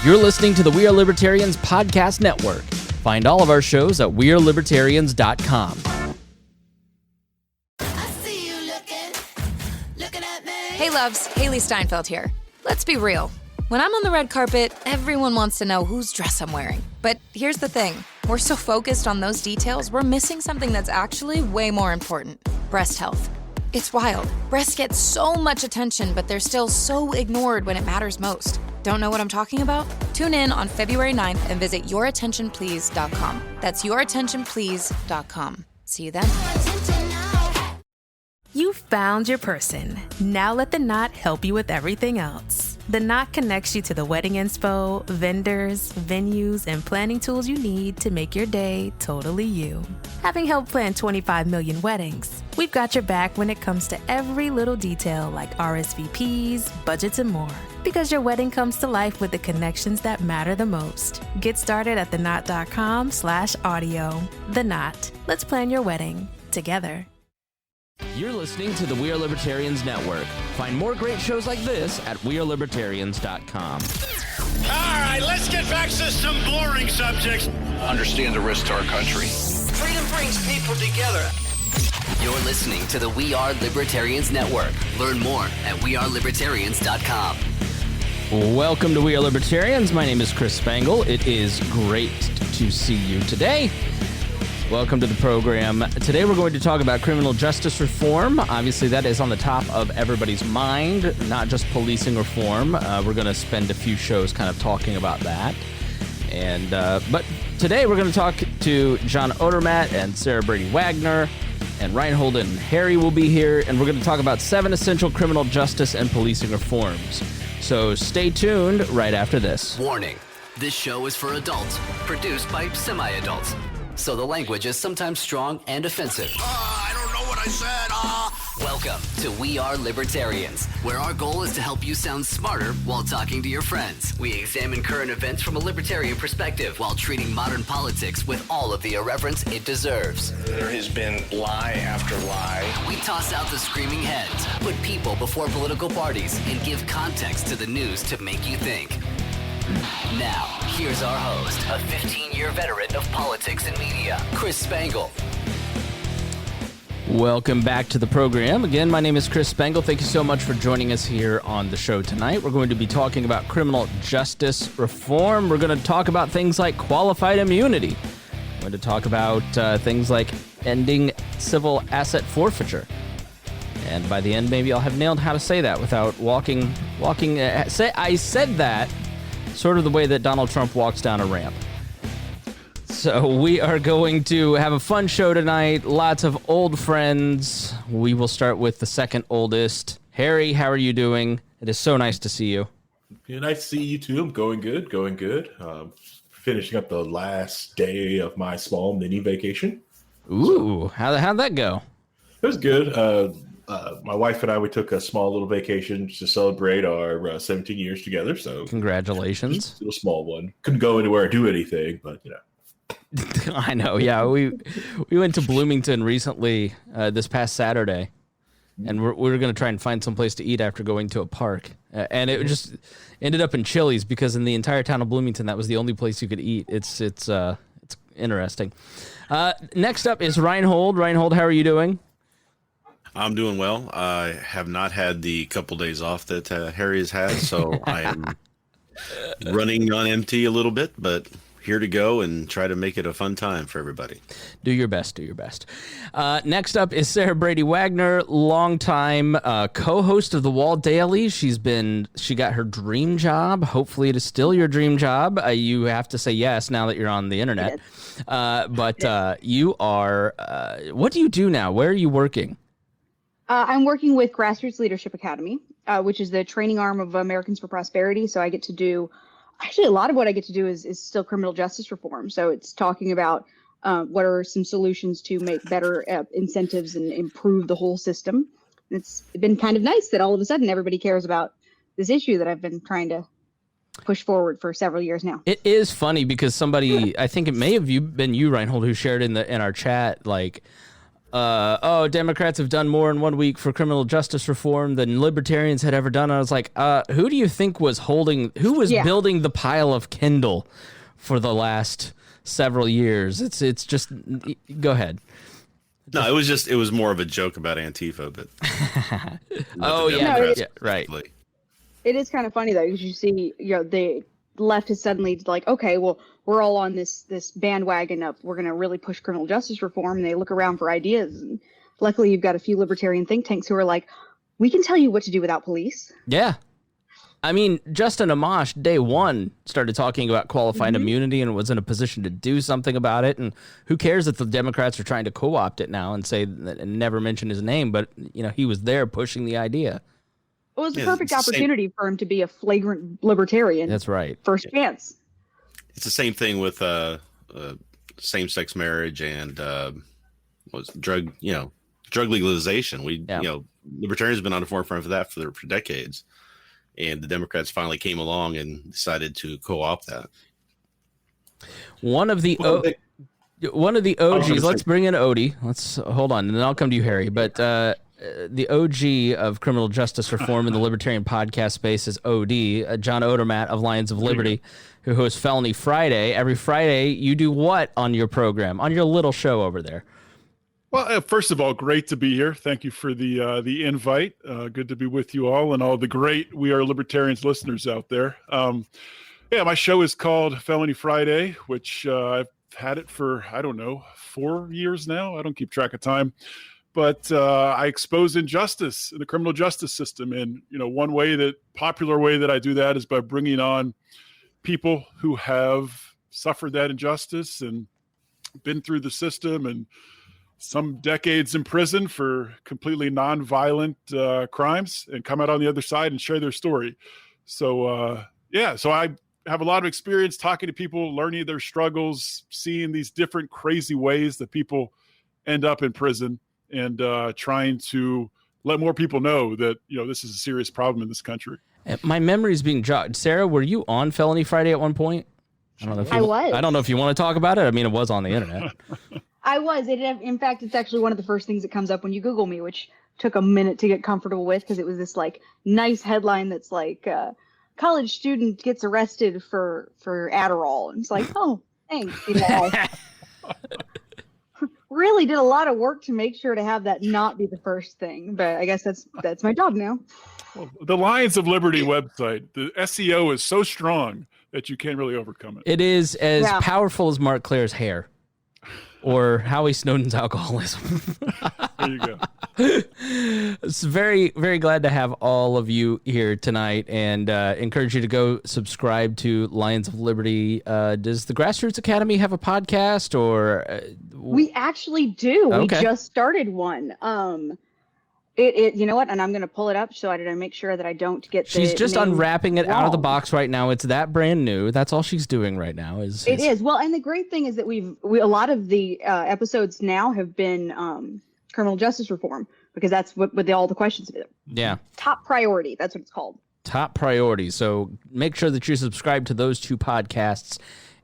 You're listening to the We Are Libertarians podcast network. Find all of our shows at wearelibertarians.com. Hey loves, Haley Steinfeld here. Let's be real. When I'm on the red carpet, everyone wants to know whose dress I'm wearing. But here's the thing. We're so focused on those details, we're missing something that's actually way more important. Breast health. It's wild. Breasts get so much attention, but they're still so ignored when it matters most. Don't know what I'm talking about? Tune in on February 9th and visit yourattentionplease.com. That's yourattentionplease.com. See you then. You found your person. Now let the Knot help you with everything else. The Knot connects you to the wedding inspo, vendors, venues, and planning tools you need to make your day totally you. Having helped plan 25 million weddings, we've got your back when it comes to every little detail like RSVPs, budgets, and more. Because your wedding comes to life with the connections that matter the most. Get started at theknot.com/audio. The Knot. Let's plan your wedding together. You're listening to the We Are Libertarians Network. Find more great shows like this at wearelibertarians.com. All right, let's get back to some boring subjects. Understand the risk to our country. Freedom brings people together. You're listening to the We Are Libertarians Network. Learn more at wearelibertarians.com. Welcome to We Are Libertarians. My name is Chris Spangle. It is great to see you today. Welcome to the program. Today we're going to talk about criminal justice reform. Obviously, that is on the top of everybody's mind, not just policing reform. We're going to spend a few shows kind of talking about that. And but today we're going to talk to John Odermatt and Sarah Brady Wagner, and Rhinehold and Harry will be here, and we're going to talk about 7 essential criminal justice and policing reforms. So stay tuned right after this. Warning, this show is for adults, produced by semi-adults. So the language is sometimes strong and offensive. I don't know what I said. Welcome to We Are Libertarians, where our goal is to help you sound smarter while talking to your friends. We examine current events from a libertarian perspective while treating modern politics with all of the irreverence it deserves. There has been lie after lie. We toss out the screaming heads, put people before political parties, and give context to the news to make you think. Now, here's our host, a 15-year veteran of politics and media, Chris Spangle. Welcome back to the program. Again, my name is Chris Spangle. Thank you so much for joining us here on the show tonight. We're going to be talking about criminal justice reform. We're going to talk about things like qualified immunity. We're going to talk about things like ending civil asset forfeiture. And by the end, maybe I'll have nailed how to say that without walking. I said that sort of the way that Donald Trump walks down a ramp. So we are going to have a fun show tonight. Lots of old friends. We will start with the second oldest. Harry, how are you doing? It is so nice to see you. Yeah, nice to see you too. I'm going good. Finishing up the last day of my small mini vacation. Ooh, how'd that go? It was good. My wife and I, we took a small little vacation to celebrate our 17 years together. So congratulations. Just a little small one. Couldn't go anywhere or do anything, but you know. I know. Yeah, we went to Bloomington recently, this past Saturday, and we were going to try and find some place to eat after going to a park, and it just ended up in Chili's because in the entire town of Bloomington, that was the only place you could eat. It's interesting. Next up is Rhinehold. Rhinehold, how are you doing? I'm doing well. I have not had the couple days off that Harry has had, so I am running on empty a little bit, but here to go and try to make it a fun time for everybody. Do your best. Next up is Sarah Brady Wagner, longtime co-host of the Wall Daily. She got her dream job. Hopefully it is still your dream job. You have to say yes now that you're on the internet. But you are, what do you do now? Where are you working? I'm working with Grassroots Leadership Academy, which is the training arm of Americans for Prosperity. So I get to do, actually a lot of what I get to do is still criminal justice reform. So it's talking about what are some solutions to make better incentives and improve the whole system. It's been kind of nice that all of a sudden everybody cares about this issue that I've been trying to push forward for several years now. It is funny because somebody, I think it may have been you, Rhinehold, who shared in our chat, like, Democrats have done more in 1 week for criminal justice reform than libertarians had ever done. And I was like, who do you think was building the pile of Kindle for the last several years? It's just, go ahead. No, it was more of a joke about Antifa, but right. It is kind of funny though, because you see, the left is suddenly like, okay, well, we're all on this bandwagon of we're going to really push criminal justice reform, and they look around for ideas. And luckily, you've got a few libertarian think tanks who are like, we can tell you what to do without police. Yeah. I mean, Justin Amash, day one, started talking about qualified immunity and was in a position to do something about it. And who cares if the Democrats are trying to co-opt it now and say and never mention his name, but he was there pushing the idea. It was the perfect opportunity for him to be a flagrant libertarian. That's right. First chance. It's the same thing with same-sex marriage and drug legalization. Libertarians have been on the forefront of that for decades, and the Democrats finally came along and decided to co-opt that. One of the OGs. Let's bring in Odie. Let's hold on, and then I'll come to you, Harry. But the OG of criminal justice reform in the libertarian podcast space is OD, John Odermatt of Lions of Liberty, who hosts Felony Friday. Every Friday, you do what on your program, on your little show over there? Well, first of all, great to be here. Thank you for the invite. Good to be with you all and all the great We Are Libertarians listeners out there. My show is called Felony Friday, which I've had it for, 4 years now. I don't keep track of time. But I expose injustice in the criminal justice system. And, one popular way that I do that is by bringing on people who have suffered that injustice and been through the system and some decades in prison for completely nonviolent crimes and come out on the other side and share their story. So I have a lot of experience talking to people, learning their struggles, seeing these different crazy ways that people end up in prison, and trying to let more people know that, this is a serious problem in this country. My memory is being jogged. Sarah, were you on Felony Friday at one point? I was. I don't know if you want to talk about it. I mean, it was on the internet. I was. In fact, it's actually one of the first things that comes up when you Google me, which took a minute to get comfortable with, because it was this nice headline that's like, college student gets arrested for Adderall. And it's like, oh, thanks. Really did a lot of work to make sure to have that not be the first thing, but I guess that's my job now. Well, the Lions of Liberty website, the SEO is so strong that you can't really overcome it. It is as powerful as Mark Claire's hair or Howie Snowden's alcoholism. There you go. It's very, very glad to have all of you here tonight, and encourage you to go subscribe to Lions of Liberty. Does the Grassroots Academy have a podcast, or we actually do? Okay. We just started one. You know what? And I'm going to pull it up so I make sure that I don't get. She's just name unwrapping it wrong. out of the box right now. It's that brand new. That's all she's doing right now. It is. Well, and the great thing is that a lot of the episodes now have been criminal justice reform, because that's what all the questions are. Yeah. Top priority. That's what it's called. Top priority. So make sure that you subscribe to those two podcasts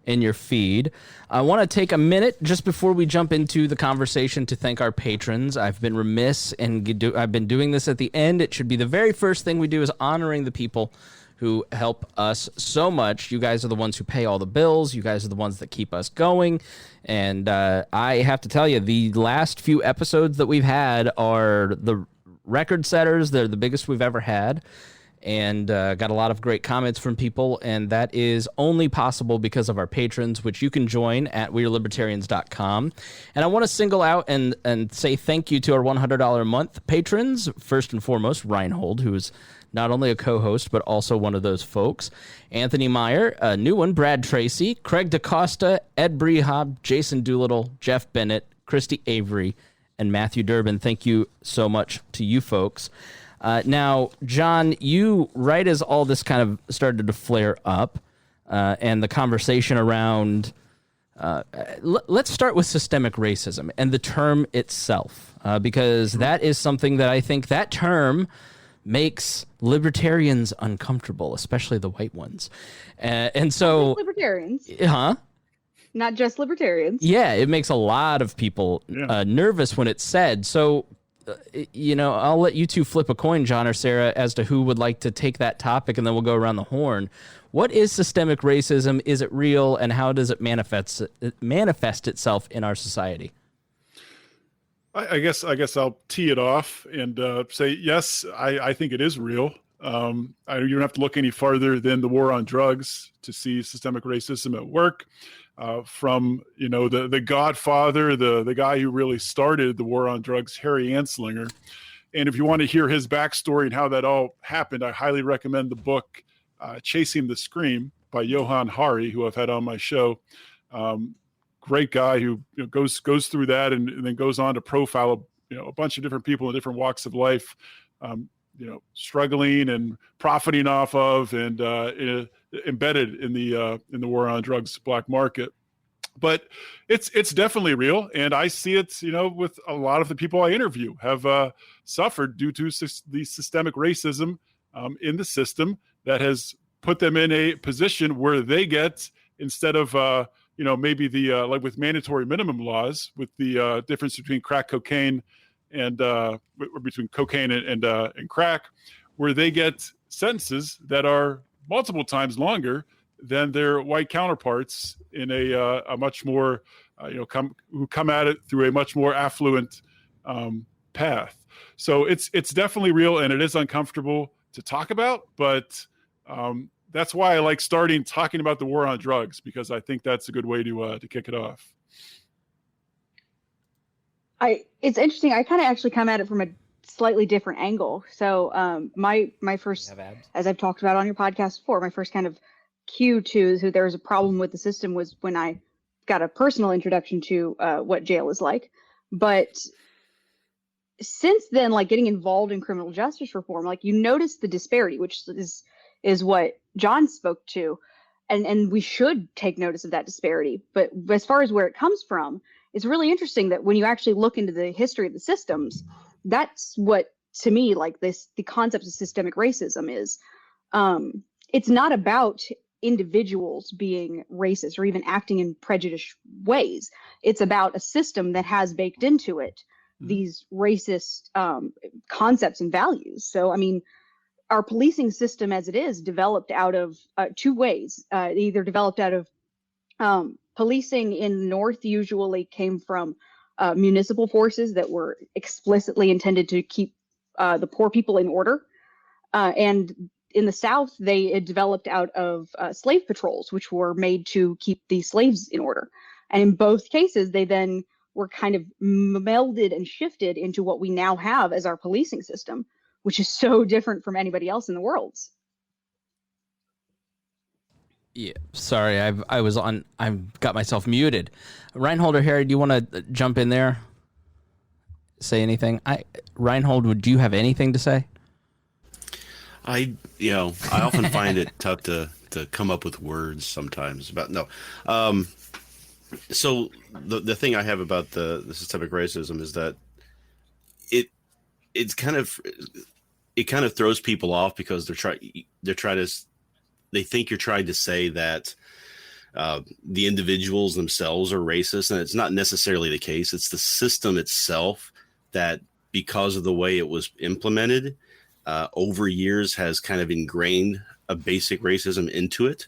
in your feed. I want to take a minute just before we jump into the conversation to thank our patrons. I've been remiss, and I've been doing this at the end. It should be the very first thing we do, is honoring the people who help us so much. You guys are the ones who pay all the bills. You guys are the ones that keep us going. And I have to tell you, the last few episodes that we've had are the record setters. They're the biggest we've ever had. And got a lot of great comments from people, and that is only possible because of our patrons, which you can join at wearelibertarians.com. And I want to single out and say thank you to our $100 a month patrons. First and foremost, Rhinehold, who is not only a co-host, but also one of those folks. Anthony Meyer, a new one, Brad Tracy, Craig DaCosta, Ed Brehob, Jason Doolittle, Jeff Bennett, Christy Avery, and Matthew Durbin. Thank you so much to you folks. Now, John, you, right as all this kind of started to flare up, and the conversation around, let's start with systemic racism and the term itself, because that is something that I think that term makes libertarians uncomfortable, especially the white ones. And so... Libertarians. Huh? not just libertarians. Yeah, it makes a lot of people nervous when it's said. So, I'll let you two flip a coin, John or Sarah, as to who would like to take that topic, and then we'll go around the horn. What is systemic racism? Is it real, and how does it manifest itself in our society? I guess I'll tee it off and say, yes, I think it is real. You don't have to look any farther than the war on drugs to see systemic racism at work. From the godfather, the guy who really started the war on drugs, Harry Anslinger. And if you want to hear his backstory and how that all happened, I highly recommend the book Chasing the Scream by Johan Hari, who I've had on my show. Great guy who goes through that and then goes on to profile a bunch of different people in different walks of life, struggling and profiting off of and embedded in the war on drugs black market. But it's definitely real, and I see it with a lot of the people I interview have suffered due to the systemic racism in the system that has put them in a position where they get, instead of maybe the like with mandatory minimum laws, with the difference between crack cocaine and between cocaine and crack, where they get sentences that are multiple times longer than their white counterparts in a much more who come at it through a much more affluent path. So it's definitely real, and it is uncomfortable to talk about, but that's why I like talking about the war on drugs, because I think that's a good way to kick it off. It's interesting. I kind of actually come at it from a slightly different angle. So my first, as I've talked about on your podcast before, my first kind of cue to who there was a problem with the system was when I got a personal introduction to what jail is like. But since then, like getting involved in criminal justice reform, like you notice the disparity, which is what John spoke to, and we should take notice of that disparity. But as far as where it comes from, it's really interesting that when you actually look into the history of the systems, that's what, to me, like the concept of systemic racism is. It's not about individuals being racist or even acting in prejudiced ways. It's about a system that has baked into it these racist concepts and values. So, I mean, our policing system as it is developed out of two ways. Either developed out of policing in the North usually came from municipal forces that were explicitly intended to keep the poor people in order. And in the South, they developed out of slave patrols, which were made to keep the slaves in order. And in both cases, they then were kind of melded and shifted into what we now have as our policing system, which is so different from anybody else in the world. Yeah, sorry, I've got myself muted. Rhinehold or Harry, do you want to jump in there? Say anything? Rhinehold, do you have anything to say? I often find it tough to come up with words sometimes about so the thing I have about the systemic racism is that it kind of throws people off because they think you're trying to say that the individuals themselves are racist, and it's not necessarily the case. It's the system itself that, because of the way it was implemented over years, has kind of ingrained a basic racism into it.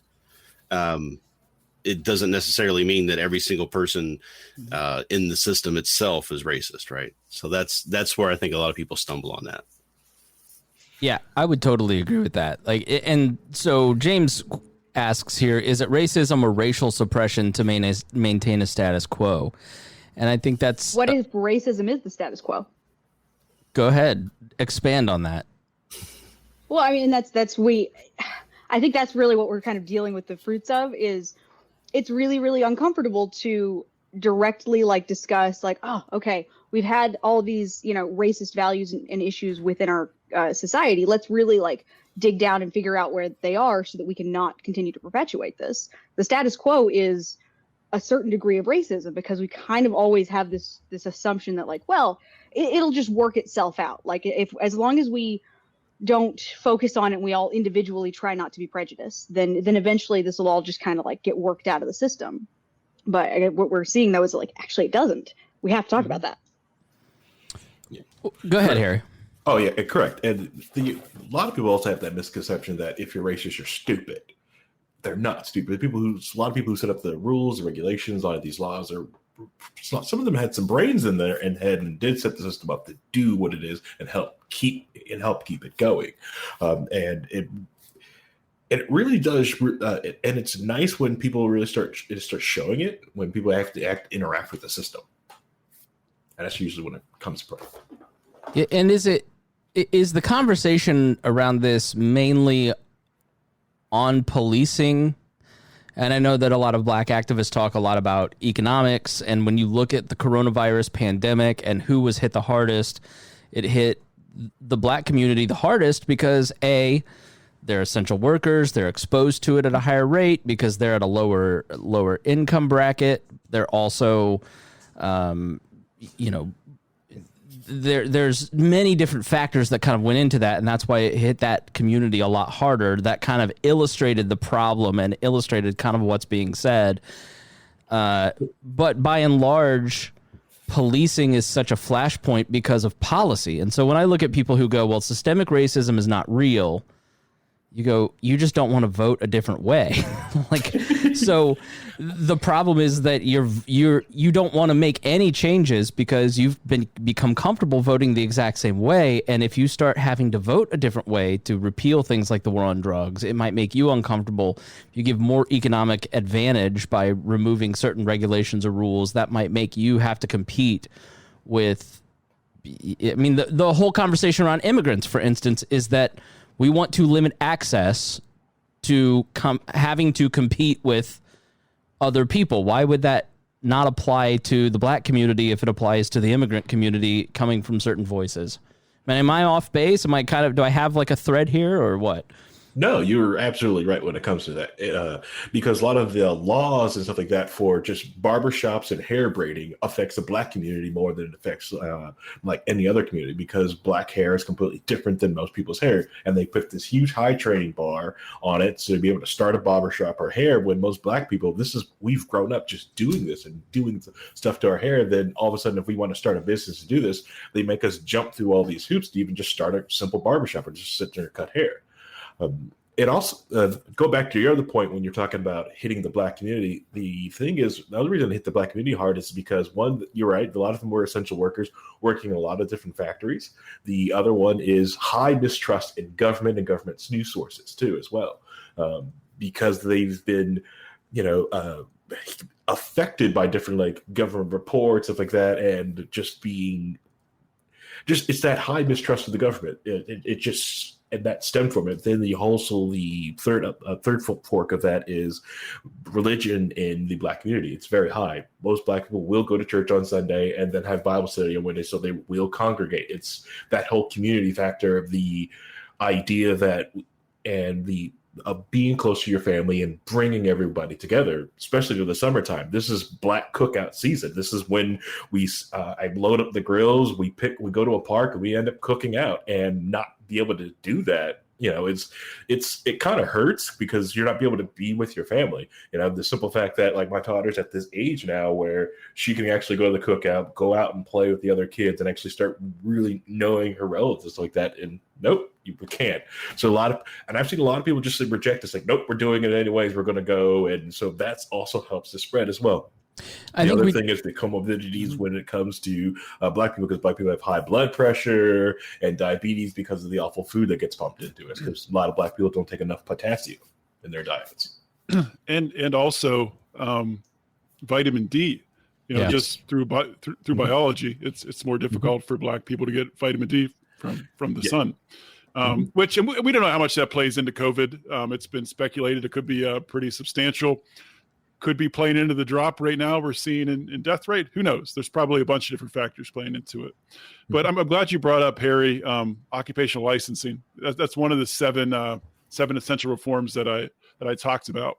It doesn't necessarily mean that every single person in the system itself is racist, right? So that's where I think a lot of people stumble on that. Yeah, I would totally agree with that. And so James asks here, is it racism or racial suppression to maintain a status quo? And I think that's... What if racism is the status quo? Go ahead. Expand on that. Well, I mean, I think that's really what we're kind of dealing with the fruits of is it's really, really uncomfortable to directly discuss oh, okay, we've had all these, racist values and issues within our society. Let's really dig down and figure out where they are so that we can not continue to perpetuate this. The status quo is a certain degree of racism because we kind of always have this assumption that it'll just work itself out. As long as we don't focus on it and we all individually try not to be prejudiced, then eventually this will all just kind of get worked out of the system. But what we're seeing though is like, actually it doesn't. We have to talk about that. Go ahead, Harry. Oh yeah, correct. And a lot of people also have that misconception that if you're racist, you're stupid. They're not stupid. A lot of people who set up the rules, the regulations, on these laws are. Some of them had some brains in their head and did set the system up to do what it is and help keep it going. And it really does. And it's nice when people really start showing it, when people have to interact with the system. And that's usually when it comes to play. Yeah, and is the conversation around this mainly on policing? And I know that a lot of black activists talk a lot about economics. And when you look at the coronavirus pandemic and who was hit the hardest, it hit the black community the hardest because they're essential workers. They're exposed to it at a higher rate because they're at a lower income bracket. They're also, there's many different factors that kind of went into that, and that's why it hit that community a lot harder. That kind of illustrated the problem and illustrated kind of what's being said. But by and large, policing is such a flashpoint because of policy. And so when I look at people who go, well, systemic racism is not real, you go, you just don't want to vote a different way. So the problem is that you don't want to make any changes because you've become comfortable voting the exact same way. And if you start having to vote a different way to repeal things like the war on drugs, it might make you uncomfortable. If you give more economic advantage by removing certain regulations or rules, that might make you have to compete with. I mean, the whole conversation around immigrants, for instance, is that we want to limit access to having to compete with other people. Why would that not apply to the black community if it applies to the immigrant community coming from certain voices? Man, am I off base? Do I have like a thread here or what? No, you're absolutely right when it comes to that, because a lot of the laws and stuff like that for just barbershops and hair braiding affects the black community more than it affects like any other community, because black hair is completely different than most people's hair. And they put this huge high training bar on it to be able to start a barbershop or hair, when most black people, we've grown up just doing this and doing stuff to our hair. Then all of a sudden, if we want to start a business to do this, they make us jump through all these hoops to even just start a simple barbershop or just sit there and cut hair. It also go back to your other point when you're talking about hitting the black community. The thing is, the other reason it hit the black community hard is because, one, you're right, a lot of them were essential workers working in a lot of different factories. The other one is high mistrust in government and government's news sources too, as well, because they've been, affected by different like government reports, stuff like that, and it's that high mistrust of the government. And that stemmed from it. Then the third fork of that is religion in the black community. It's very high. Most black people will go to church on Sunday and then have Bible study on Wednesday, so they will congregate. It's that whole community factor of the idea that of being close to your family and bringing everybody together, especially to the summertime. This is Black Cookout season. This is when I load up the grills, we go to a park, and we end up cooking out, and not be able to do that. It kind of hurts because you're not be able to be with your family. The simple fact that like my daughter's at this age now where she can actually go to the cookout, go out and play with the other kids, and actually start really knowing her relatives like that. And nope, you can't. So I've seen a lot of people just reject this, like, nope, we're doing it anyways, we're going to go. And so that's also helps to spread as well. The other thing is the comorbidities when it comes to black people, because black people have high blood pressure and diabetes because of the awful food that gets pumped into it. Because a lot of black people don't take enough potassium in their diets, and also vitamin D. Just through biology, it's more difficult for black people to get vitamin D from the sun. Which we don't know how much that plays into COVID. It's been speculated it could be pretty substantial. Could be playing into the drop right now we're seeing in death rate. Who knows? There's probably a bunch of different factors playing into it. But I'm glad you brought up, Harry, occupational licensing. That's one of the seven essential reforms that I talked about.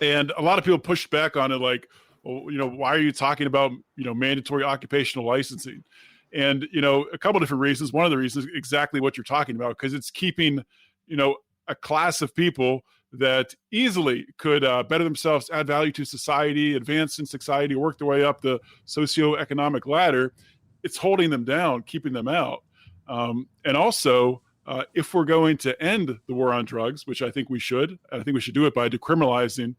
And a lot of people pushed back on it, like, well, why are you talking about mandatory occupational licensing? And a couple different reasons. One of the reasons is exactly what you're talking about, because it's keeping a class of people that easily could better themselves, add value to society, advance in society, work their way up the socioeconomic ladder, it's holding them down, keeping them out. And also, if we're going to end the war on drugs, which I think we should do it by decriminalizing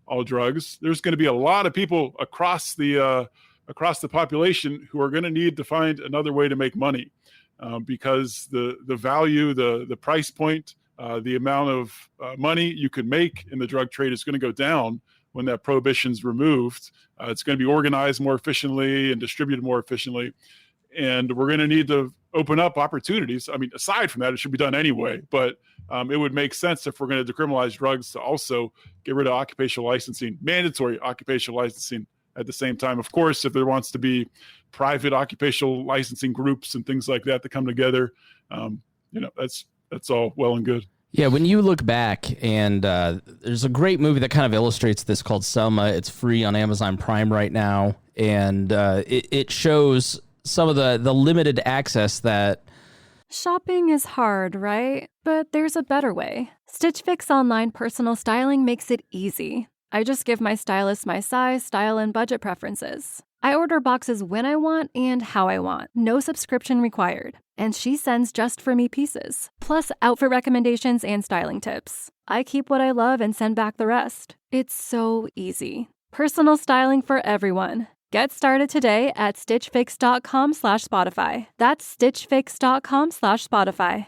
all drugs, there's going to be a lot of people across the population who are going to need to find another way to make money, because the value, the price point, the amount of money you could make in the drug trade is going to go down when that prohibition's removed. It's going to be organized more efficiently and distributed more efficiently. And we're going to need to open up opportunities. I mean, aside from that, it should be done anyway, but it would make sense if we're going to decriminalize drugs to also get rid of occupational licensing, mandatory occupational licensing at the same time. Of course, if there wants to be private occupational licensing groups and things like that come together, that's all well and good. Yeah, when you look back, and there's a great movie that kind of illustrates this called Selma. It's free on Amazon Prime right now, and it shows some of the limited access that... Shopping is hard, right? But there's a better way. Stitch Fix online personal styling makes it easy. I just give my stylist my size, style, and budget preferences. I order boxes when I want and how I want. No subscription required. And she sends just for me pieces, plus outfit recommendations and styling tips. I keep what I love and send back the rest. It's so easy. Personal styling for everyone. Get started today at stitchfix.com/Spotify. That's stitchfix.com/Spotify.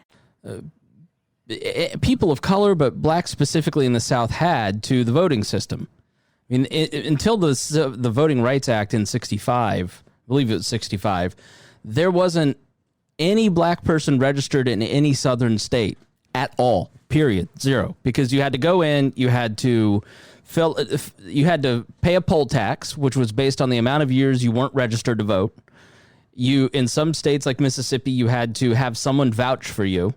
People of color, but black specifically in the South, had to the voting system. I mean, until the Voting Rights Act in 65, I believe it was 65, there wasn't any black person registered in any southern state at all, period, zero. Because you had to go in, you had to pay a poll tax, which was based on the amount of years you weren't registered to vote. In some states like Mississippi, you had to have someone vouch for you.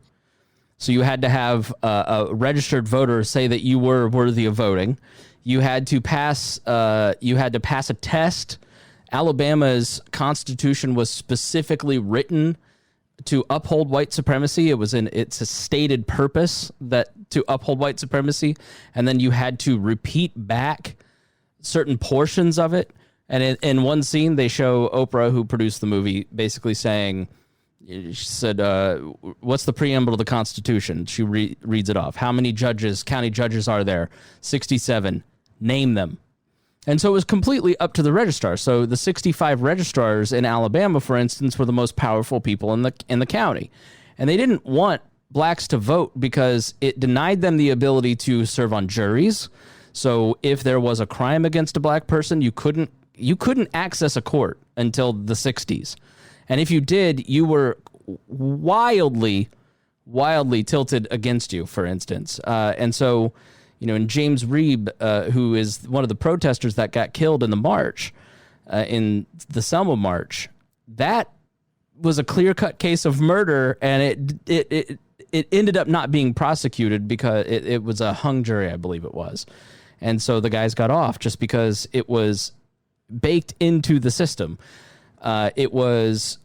So you had to have a registered voter say that you were worthy of voting. You had to pass a test. Alabama's constitution was specifically written to uphold white supremacy. It's a stated purpose that to uphold white supremacy, and then you had to repeat back certain portions of it. And in one scene, they show Oprah, who produced the movie, basically saying, she said, what's the preamble to the Constitution? She reads it off. How many county judges are there? 67. Name them. And so it was completely up to the registrar. So the 65 registrars in Alabama, for instance, were the most powerful people in the county. And they didn't want blacks to vote because it denied them the ability to serve on juries. So if there was a crime against a black person, you couldn't access a court until the 60s. And if you did, you were wildly tilted against you, for instance. And so, and James Reeb, who is one of the protesters that got killed in the march, in the Selma March, that was a clear-cut case of murder, and it ended up not being prosecuted because it was a hung jury, I believe it was. And so the guys got off just because it was baked into the system. It was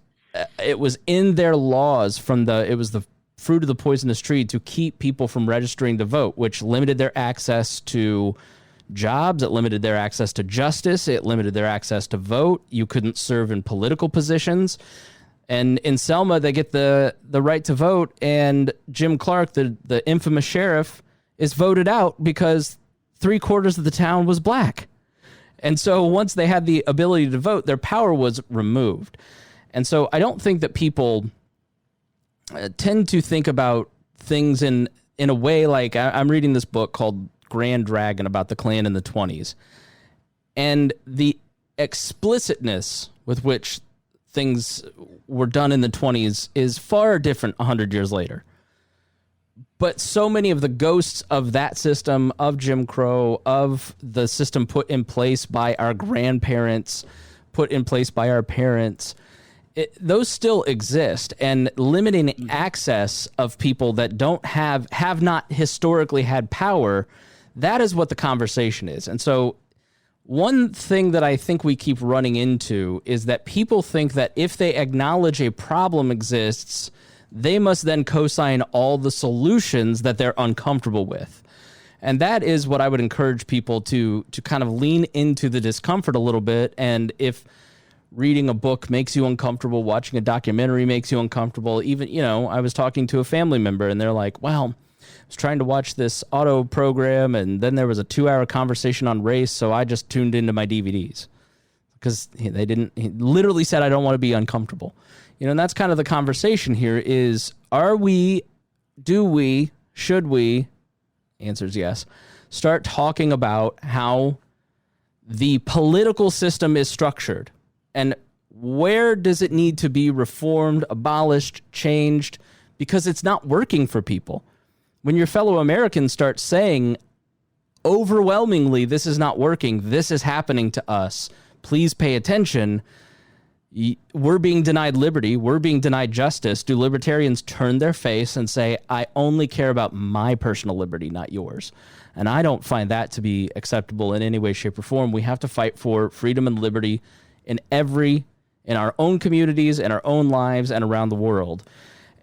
in their laws it was the fruit of the poisonous tree to keep people from registering to vote, which limited their access to jobs. It limited their access to justice. It limited their access to vote. You couldn't serve in political positions. And in Selma, they get the right to vote, and Jim Clark, the infamous sheriff, is voted out because 3/4 of the town was black. And so once they had the ability to vote, their power was removed. And so I don't think that people tend to think about things in a way like I'm reading this book called Grand Dragon about the Klan in the 20s. And the explicitness with which things were done in the 20s is far different 100 years later. But so many of the ghosts of that system, of Jim Crow, of the system put in place by our grandparents, put in place by our parents, those still exist. And limiting access of people that don't have not historically had power, that is what the conversation is. And so one thing that I think we keep running into is that people think that if they acknowledge a problem exists, they must then co-sign all the solutions that they're uncomfortable with. And that is what I would encourage people to kind of lean into the discomfort a little bit. And if reading a book makes you uncomfortable, watching a documentary makes you uncomfortable, even, I was talking to a family member and they're like, well, I was trying to watch this auto program and then there was a 2-hour conversation on race, so I just tuned into my DVDs. Because he literally said, I don't want to be uncomfortable. And that's kind of the conversation here is, should we, answer's yes, start talking about how the political system is structured and where does it need to be reformed, abolished, changed, because it's not working for people. When your fellow Americans start saying overwhelmingly, this is not working, this is happening to us, please pay attention, we're being denied liberty, we're being denied justice, do libertarians turn their face and say, I only care about my personal liberty, not yours? And I don't find that to be acceptable in any way, shape, or form. We have to fight for freedom and liberty in our own communities, in our own lives, and around the world.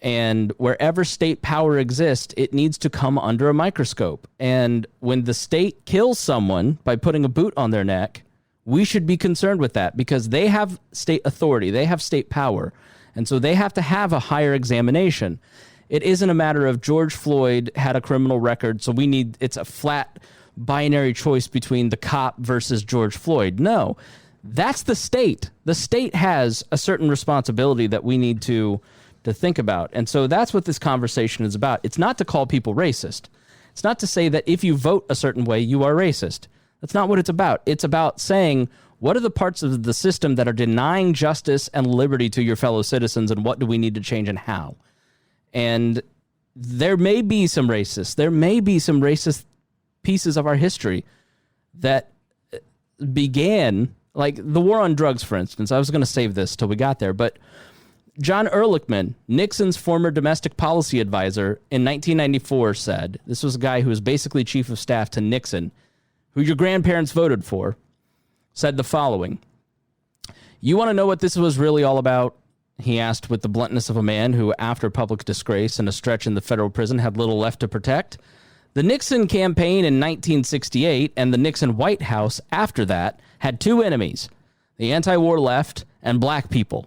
And wherever state power exists, it needs to come under a microscope. And when the state kills someone by putting a boot on their neck, we should be concerned with that because they have state authority, they have state power, and so they have to have a higher examination. It isn't a matter of George Floyd had a criminal record, so it's a flat binary choice between the cop versus George Floyd. No, that's the state. The state has a certain responsibility that we need to think about. And so that's what this conversation is about. It's not to call people racist. It's not to say that if you vote a certain way, you are racist. That's not what it's about. It's about saying, what are the parts of the system that are denying justice and liberty to your fellow citizens, and what do we need to change and how? And there may be some racist pieces of our history that began, like the war on drugs, for instance. I was going to save this till we got there, but John Ehrlichman, Nixon's former domestic policy advisor in 1994 said, this was a guy who was basically chief of staff to Nixon, who your grandparents voted for, said the following: you want to know what this was really all about? He asked with the bluntness of a man who, after public disgrace and a stretch in the federal prison, had little left to protect. The Nixon campaign in 1968 and the Nixon White House after that had two enemies, the anti-war left and black people.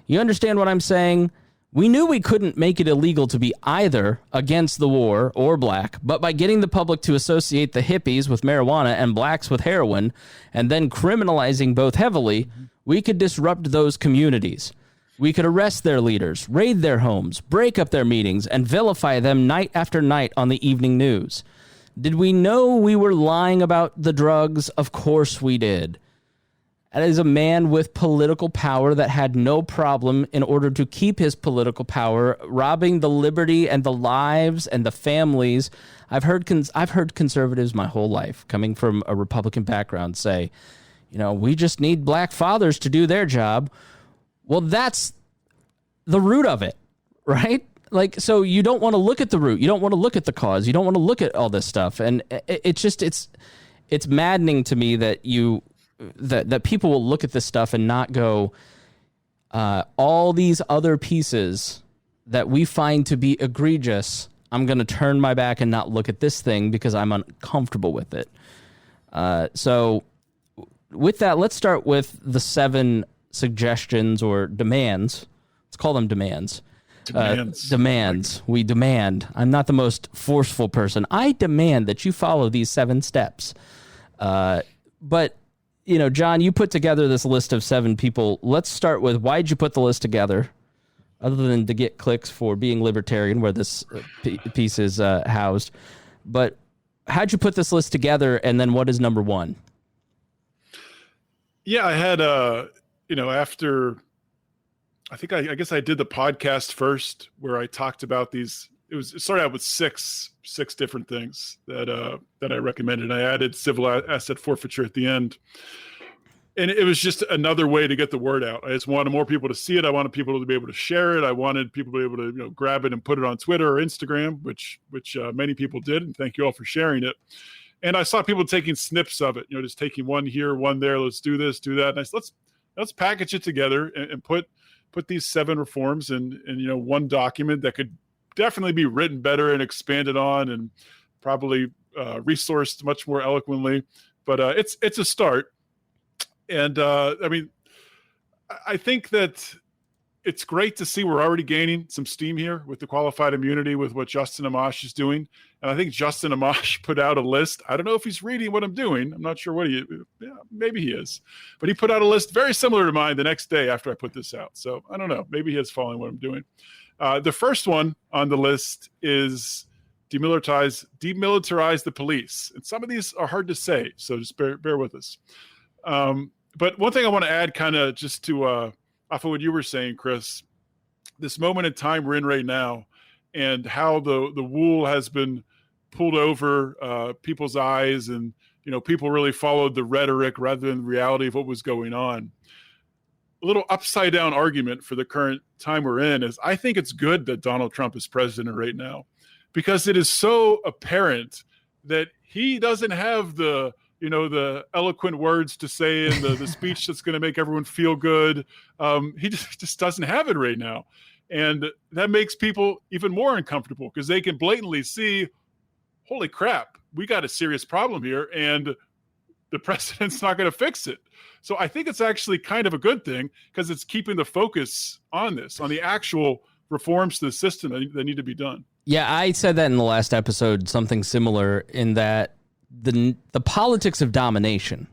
You understand what I'm saying? We knew we couldn't make it illegal to be either against the war or black, but by getting the public to associate the hippies with marijuana and blacks with heroin, and then criminalizing both heavily, we could disrupt those communities. We could arrest their leaders, raid their homes, break up their meetings, and vilify them night after night on the evening news. Did we know we were lying about the drugs? Of course we did. As a man with political power that had no problem, in order to keep his political power, robbing the liberty and the lives and the families. I've heard conservatives my whole life, coming from a Republican background, say, we just need black fathers to do their job. Well, that's the root of it, right? Like, so you don't want to look at the root. You don't want to look at the cause. You don't want to look at all this stuff. And it's maddening to me that that people will look at this stuff and not go, all these other pieces that we find to be egregious, I'm going to turn my back and not look at this thing because I'm uncomfortable with it. So with that, let's start with the 7 suggestions or demands. Let's call them demands. Demands. We demand. I'm not the most forceful person. I demand that you follow these 7 steps. But John, you put together this list of 7 people. Let's start with, why'd you put the list together? Other than to get clicks for being libertarian, where this piece is housed. But how'd you put this list together, and then what is number 1? Yeah, I had, after, I guess I did the podcast first, where I talked about these. It started out with six different things that I recommended. I added civil asset forfeiture at the end. And it was just another way to get the word out. I just wanted more people to see it. I wanted people to be able to share it. I wanted people to be able to grab it and put it on Twitter or Instagram, which many people did. And thank you all for sharing it. And I saw people taking snips of it, just taking one here, one there. Let's do this, do that. And I said, let's package it together and put these 7 reforms in one document that could definitely be written better and expanded on, and probably resourced much more eloquently. But it's a start. And I mean, I think that it's great to see we're already gaining some steam here with the qualified immunity with what Justin Amash is doing. And I think Justin Amash put out a list. I don't know if he's reading what I'm doing. I'm not sure maybe he is. But he put out a list very similar to mine the next day after I put this out. So I don't know. Maybe he is following what I'm doing. The first one on the list is demilitarize the police. And some of these are hard to say, so just bear with us. But one thing I want to add kind of just to off of what you were saying, Chris, this moment in time we're in right now and how the wool has been pulled over people's eyes and, people really followed the rhetoric rather than the reality of what was going on. A little upside down argument for the current time we're in is I think it's good that Donald Trump is president right now because it is so apparent that he doesn't have the eloquent words to say and the speech that's going to make everyone feel good. He just doesn't have it right now. And that makes people even more uncomfortable because they can blatantly see, holy crap, we got a serious problem here and the president's not going to fix it. So I think it's actually kind of a good thing because it's keeping the focus on this, on the actual reforms to the system that need to be done. Yeah, I said that in the last episode, something similar in that the politics of domination,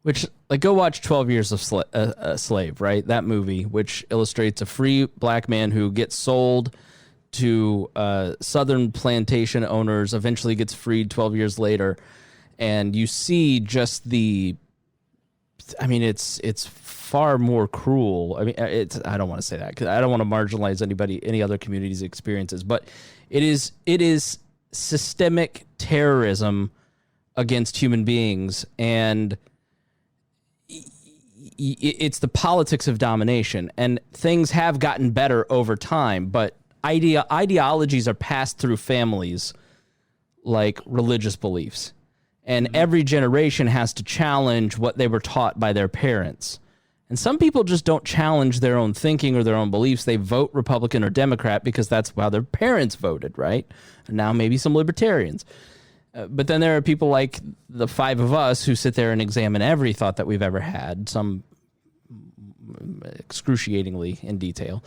which go watch 12 Years a Slave, right? That movie, which illustrates a free black man who gets sold to Southern plantation owners, eventually gets freed 12 years later. And you see just it's far more cruel. I mean, I don't want to say that because I don't want to marginalize any other community's experiences, but it is systemic terrorism against human beings, and it's the politics of domination. And things have gotten better over time, but ideologies are passed through families like religious beliefs. And every generation has to challenge what they were taught by their parents. And some people just don't challenge their own thinking or their own beliefs. They vote Republican or Democrat because that's how their parents voted, right? And now maybe some libertarians. But then there are people like the five of us who sit there and examine every thought that we've ever had, some excruciatingly in detail.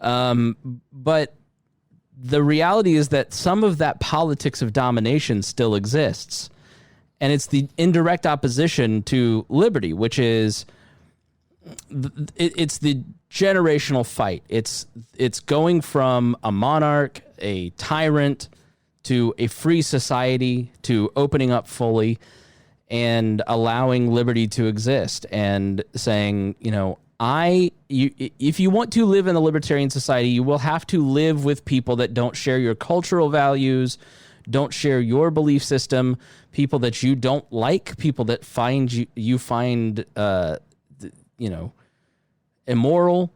But the reality is that some of that politics of domination still exists. And it's the indirect opposition to liberty, which is it's the generational fight. It's going from a monarch, a tyrant, to a free society, to opening up fully and allowing liberty to exist and saying, if you want to live in a libertarian society, you will have to live with people that don't share your cultural values, don't share your belief system, people that you don't like, people that you find immoral.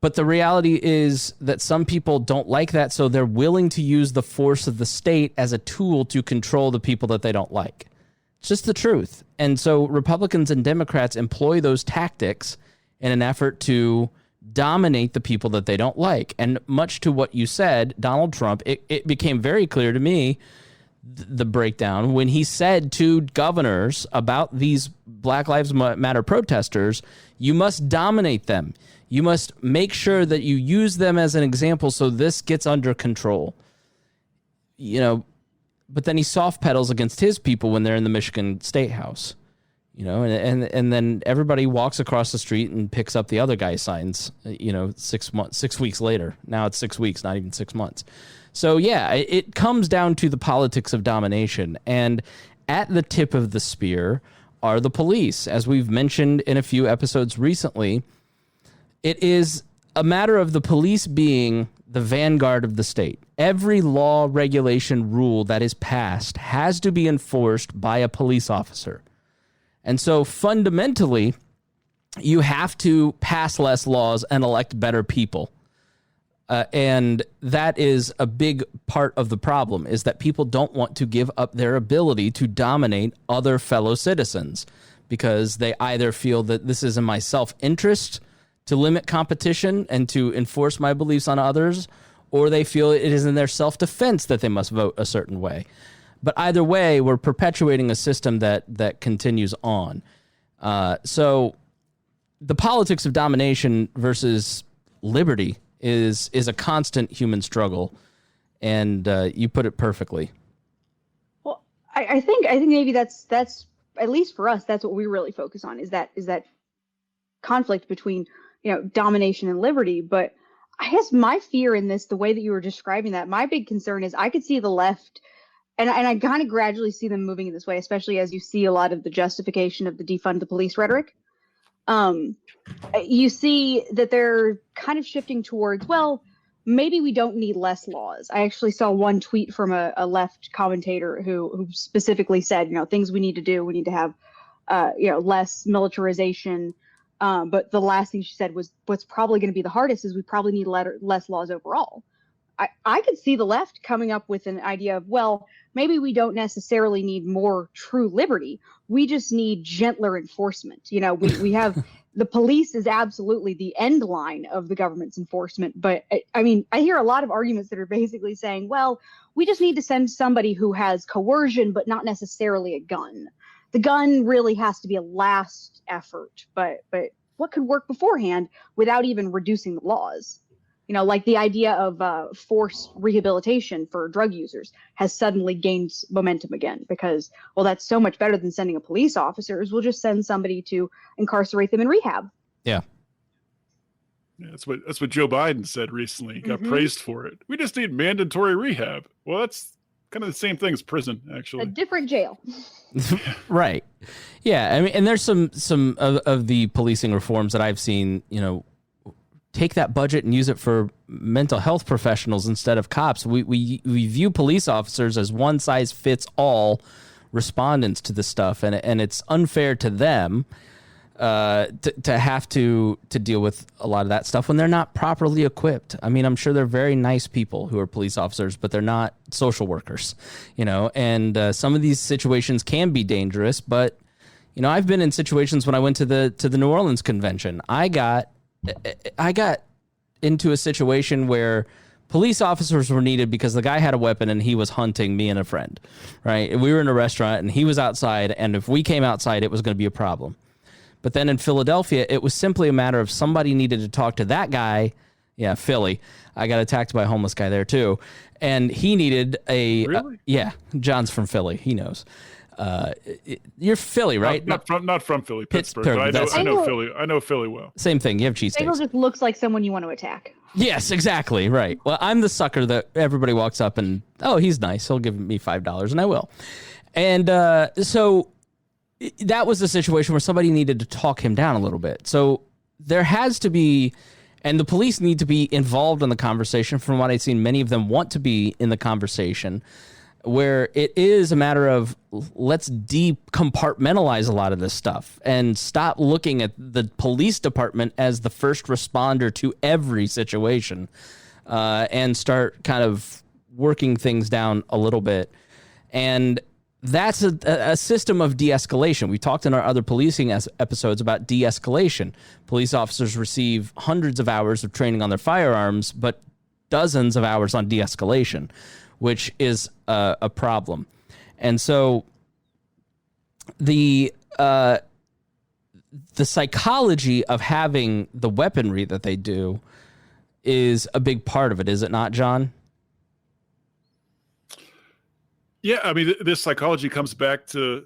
But the reality is that some people don't like that, so they're willing to use the force of the state as a tool to control the people that they don't like. It's just the truth. And so Republicans and Democrats employ those tactics in an effort to dominate the people that they don't like. And much to what you said, Donald Trump, it became very clear to me, the breakdown, when he said to governors about these Black Lives Matter protesters, you must dominate them. You must make sure that you use them as an example so this gets under control. But then he soft pedals against his people when they're in the Michigan State House. And then everybody walks across the street and picks up the other guy's signs, 6 weeks later. Now it's 6 weeks, not even 6 months. So, yeah, it comes down to the politics of domination. And at the tip of the spear are the police. As we've mentioned in a few episodes recently, it is a matter of the police being the vanguard of the state. Every law, regulation, rule that is passed has to be enforced by a police officer. And so fundamentally, you have to pass less laws and elect better people. And that is a big part of the problem, is that people don't want to give up their ability to dominate other fellow citizens because they either feel that this is in my self-interest to limit competition and to enforce my beliefs on others, or they feel it is in their self-defense that they must vote a certain way. But either way, we're perpetuating a system that continues on. So the politics of domination versus liberty is a constant human struggle, and you put it perfectly. Well, I think maybe that's at least for us, that's what we really focus on is that conflict between, domination and liberty. But I guess my fear in this, the way that you were describing that, my big concern is I could see the left, and I kind of gradually see them moving in this way, especially as you see a lot of the justification of the defund the police rhetoric. You see that they're kind of shifting towards, well, maybe we don't need less laws. I actually saw one tweet from a left commentator who specifically said, things we need to do, we need to have, less militarization. But the last thing she said was, what's probably going to be the hardest is we probably need less laws overall. I could see the left coming up with an idea of, well, maybe we don't necessarily need more true liberty. We just need gentler enforcement. We have the police is absolutely the end line of the government's enforcement. But I hear a lot of arguments that are basically saying, well, we just need to send somebody who has coercion, but not necessarily a gun. The gun really has to be a last effort. But what could work beforehand without even reducing the laws? Like the idea of forced rehabilitation for drug users has suddenly gained momentum again because, well, that's so much better than sending a police officers. We'll just send somebody to incarcerate them in rehab. Yeah. That's what Joe Biden said recently. He got praised for it. We just need mandatory rehab. Well, that's kind of the same thing as prison, actually. A different jail. Right. Yeah. And there's some of the policing reforms that I've seen, take that budget and use it for mental health professionals instead of cops. We view police officers as one size fits all respondents to this stuff, and it's unfair to them to have to deal with a lot of that stuff when they're not properly equipped. I'm sure they're very nice people who are police officers, but they're not social workers, and some of these situations can be dangerous. But I've been in situations when I went to the New Orleans convention. I got into a situation where police officers were needed because the guy had a weapon and he was hunting me and a friend, right? We were in a restaurant and he was outside, and if we came outside, it was going to be a problem. But then in Philadelphia, it was simply a matter of somebody needed to talk to that guy. Yeah, Philly. I got attacked by a homeless guy there too. And he needed a... Really? Yeah, John's from Philly. He knows. You're Philly, right? Not from Philly, Pittsburgh. But I know Philly. I know Philly well. Same thing. You have cheesesteaks. Spangle just looks like someone you want to attack. Yes, exactly. Right. Well, I'm the sucker that everybody walks up and, oh, he's nice. He'll give me $5, and I will. And so that was the situation where somebody needed to talk him down a little bit. So there has to be, and the police need to be involved in the conversation. From what I've seen, many of them want to be in the conversation, where it is a matter of let's decompartmentalize a lot of this stuff and stop looking at the police department as the first responder to every situation, and start kind of working things down a little bit. And that's a system of de-escalation. We talked in our other policing episodes about de-escalation. Police officers receive hundreds of hours of training on their firearms, but dozens of hours on de-escalation, which is a problem. And so the psychology of having the weaponry that they do is a big part of it, is it not, John? Yeah, this psychology comes back to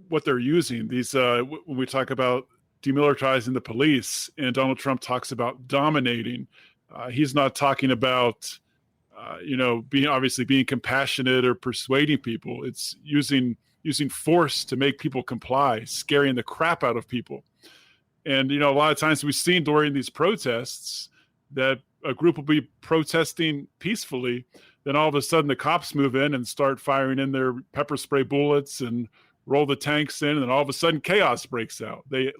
what they're using. These when we talk about demilitarizing the police, and Donald Trump talks about dominating, he's not talking about being compassionate or persuading people. It's using force to make people comply, scaring the crap out of people. And a lot of times we've seen during these protests that a group will be protesting peacefully, then all of a sudden the cops move in and start firing in their pepper spray bullets and roll the tanks in, and then all of a sudden chaos breaks out. They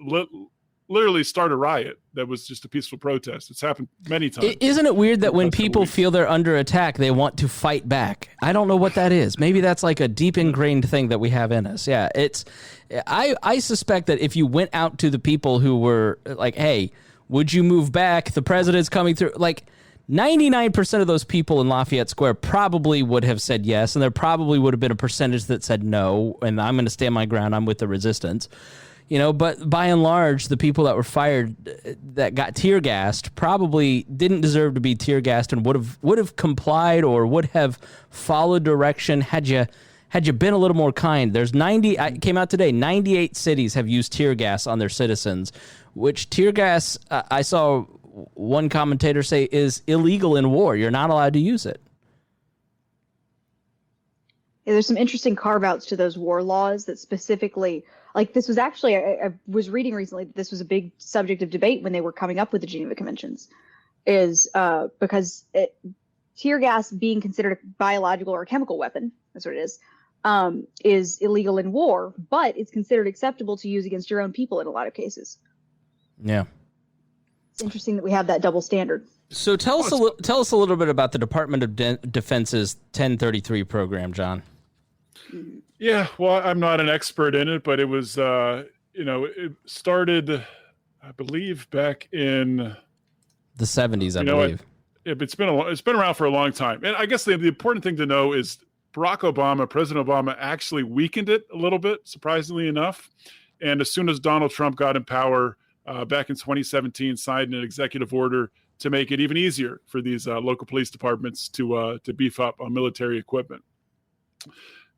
literally start a riot that was just a peaceful protest. It's happened many times. Isn't it weird that when people feel they're under attack, they want to fight back? I don't know what that is. Maybe that's like a deep ingrained thing that we have in us. Yeah, I suspect that if you went out to the people who were like, hey, would you move back? The president's coming through. Like, 99% of those people in Lafayette Square probably would have said yes, and there probably would have been a percentage that said no, and I'm going to stand my ground. I'm with the resistance. But by and large, the people that were fired, that got tear gassed, probably didn't deserve to be tear gassed and would have complied or would have followed direction had you been a little more kind. There's it came out today, 98 cities have used tear gas on their citizens, which tear gas, I saw one commentator say, is illegal in war. You're not allowed to use it. Yeah, there's some interesting carve-outs to those war laws that specifically, like this was actually, I was reading recently that this was a big subject of debate when they were coming up with the Geneva Conventions, because tear gas being considered a biological or a chemical weapon, that's what it is illegal in war, but it's considered acceptable to use against your own people in a lot of cases. Yeah. It's interesting that we have that double standard. So tell us a little bit about the Department of Defense's 1033 program, John. Yeah, well, I'm not an expert in it, but it was, it started, I believe, back in the 70s, I believe. It's been around for a long time. And I guess the important thing to know is President Obama actually weakened it a little bit, surprisingly enough. And as soon as Donald Trump got in power back in 2017, signed an executive order to make it even easier for these local police departments to beef up on military equipment.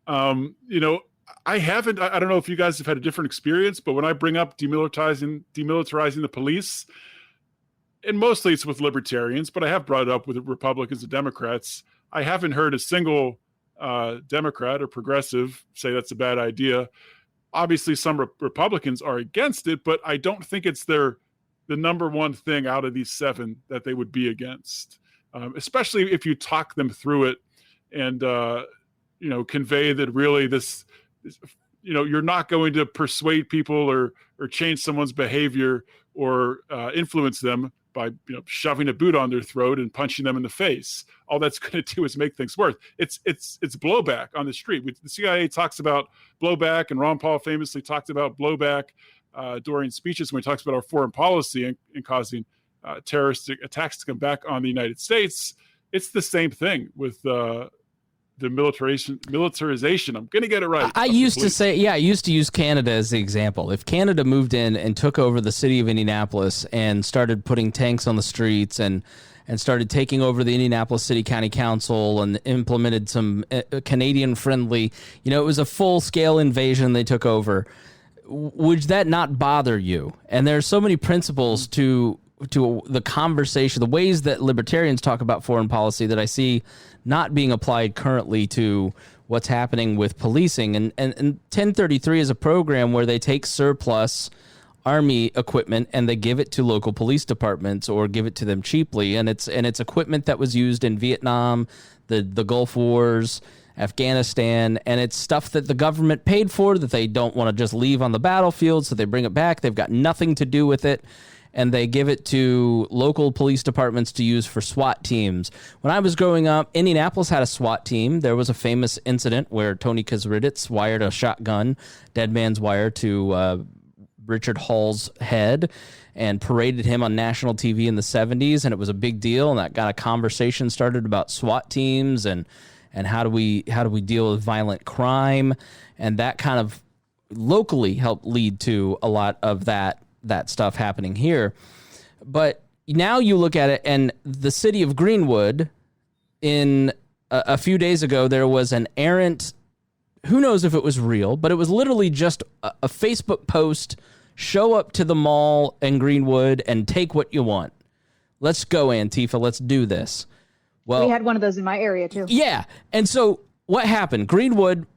I don't know if you guys have had a different experience, but when I bring up demilitarizing the police, and mostly it's with libertarians, but I have brought it up with Republicans and Democrats, I haven't heard a single Democrat or progressive say that's a bad idea. Obviously, some Republicans are against it, but I don't think it's the number one thing out of these 7 that they would be against, especially if you talk them through it and, convey that really you're not going to persuade people or change someone's behavior or influence them by shoving a boot on their throat and punching them in the face. All that's going to do is make things worse. It's blowback on the street. The CIA talks about blowback, and Ron Paul famously talked about blowback during speeches when he talks about our foreign policy and causing terrorist attacks to come back on the United States. It's the same thing with the militarization. I'm going to get it right. I used to use Canada as the example. If Canada moved in and took over the city of Indianapolis and started putting tanks on the streets and started taking over the Indianapolis City County Council and implemented some Canadian-friendly, it was a full-scale invasion they took over, would that not bother you? And there's so many principles to the conversation, the ways that libertarians talk about foreign policy that I see not being applied currently to what's happening with policing. And 1033 is a program where they take surplus Army equipment and they give it to local police departments or give it to them cheaply. And it's equipment that was used in Vietnam, the Gulf Wars, Afghanistan, and it's stuff that the government paid for that they don't want to just leave on the battlefield, so they bring it back. They've got nothing to do with it, and they give it to local police departments to use for SWAT teams. When I was growing up, Indianapolis had a SWAT team. There was a famous incident where Tony Kazriditz wired a shotgun, dead man's wire, to Richard Hall's head and paraded him on national TV in the 70s, and it was a big deal, and that got a conversation started about SWAT teams and how do we deal with violent crime, and that kind of locally helped lead to a lot of that stuff happening here. But now you look at it, and the city of Greenwood, in a few days ago, there was an errant, who knows if it was real, but it was literally just a Facebook post, show up to the mall in Greenwood and take what you want. Let's go, Antifa, let's do this. Well, we had one of those in my area too. Yeah. And so what happened? Greenwood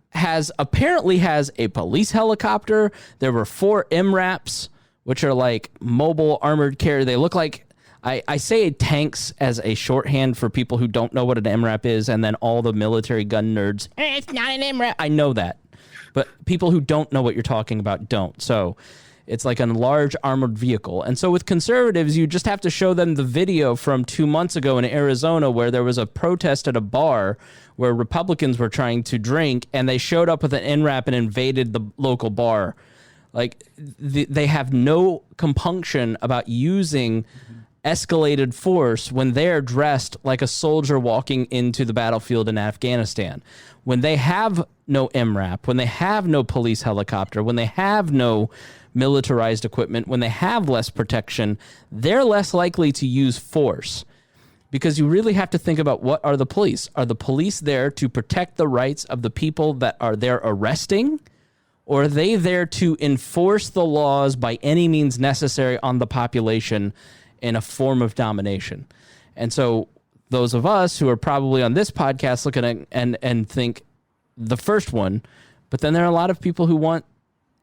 apparently has a police helicopter. There were 4 MRAPs, which are like mobile armored carrier. They look like, I say tanks as a shorthand for people who don't know what an MRAP is, and then all the military gun nerds, it's not an MRAP. I know that. But people who don't know what you're talking about don't. So it's like a large armored vehicle. And so with conservatives, you just have to show them the video from 2 months ago in Arizona where there was a protest at a bar where Republicans were trying to drink, and they showed up with an NRAP and invaded the local bar. Like, they have no compunction about using escalated force when they're dressed like a soldier walking into the battlefield in Afghanistan. When they have no MRAP, when they have no police helicopter, when they have no militarized equipment, when they have less protection, they're less likely to use force. Because you really have to think about, what are the police? Are the police there to protect the rights of the people that are there arresting? Or are they there to enforce the laws by any means necessary on the population in a form of domination? And so those of us who are probably on this podcast looking at and think the first one, but then there are a lot of people who want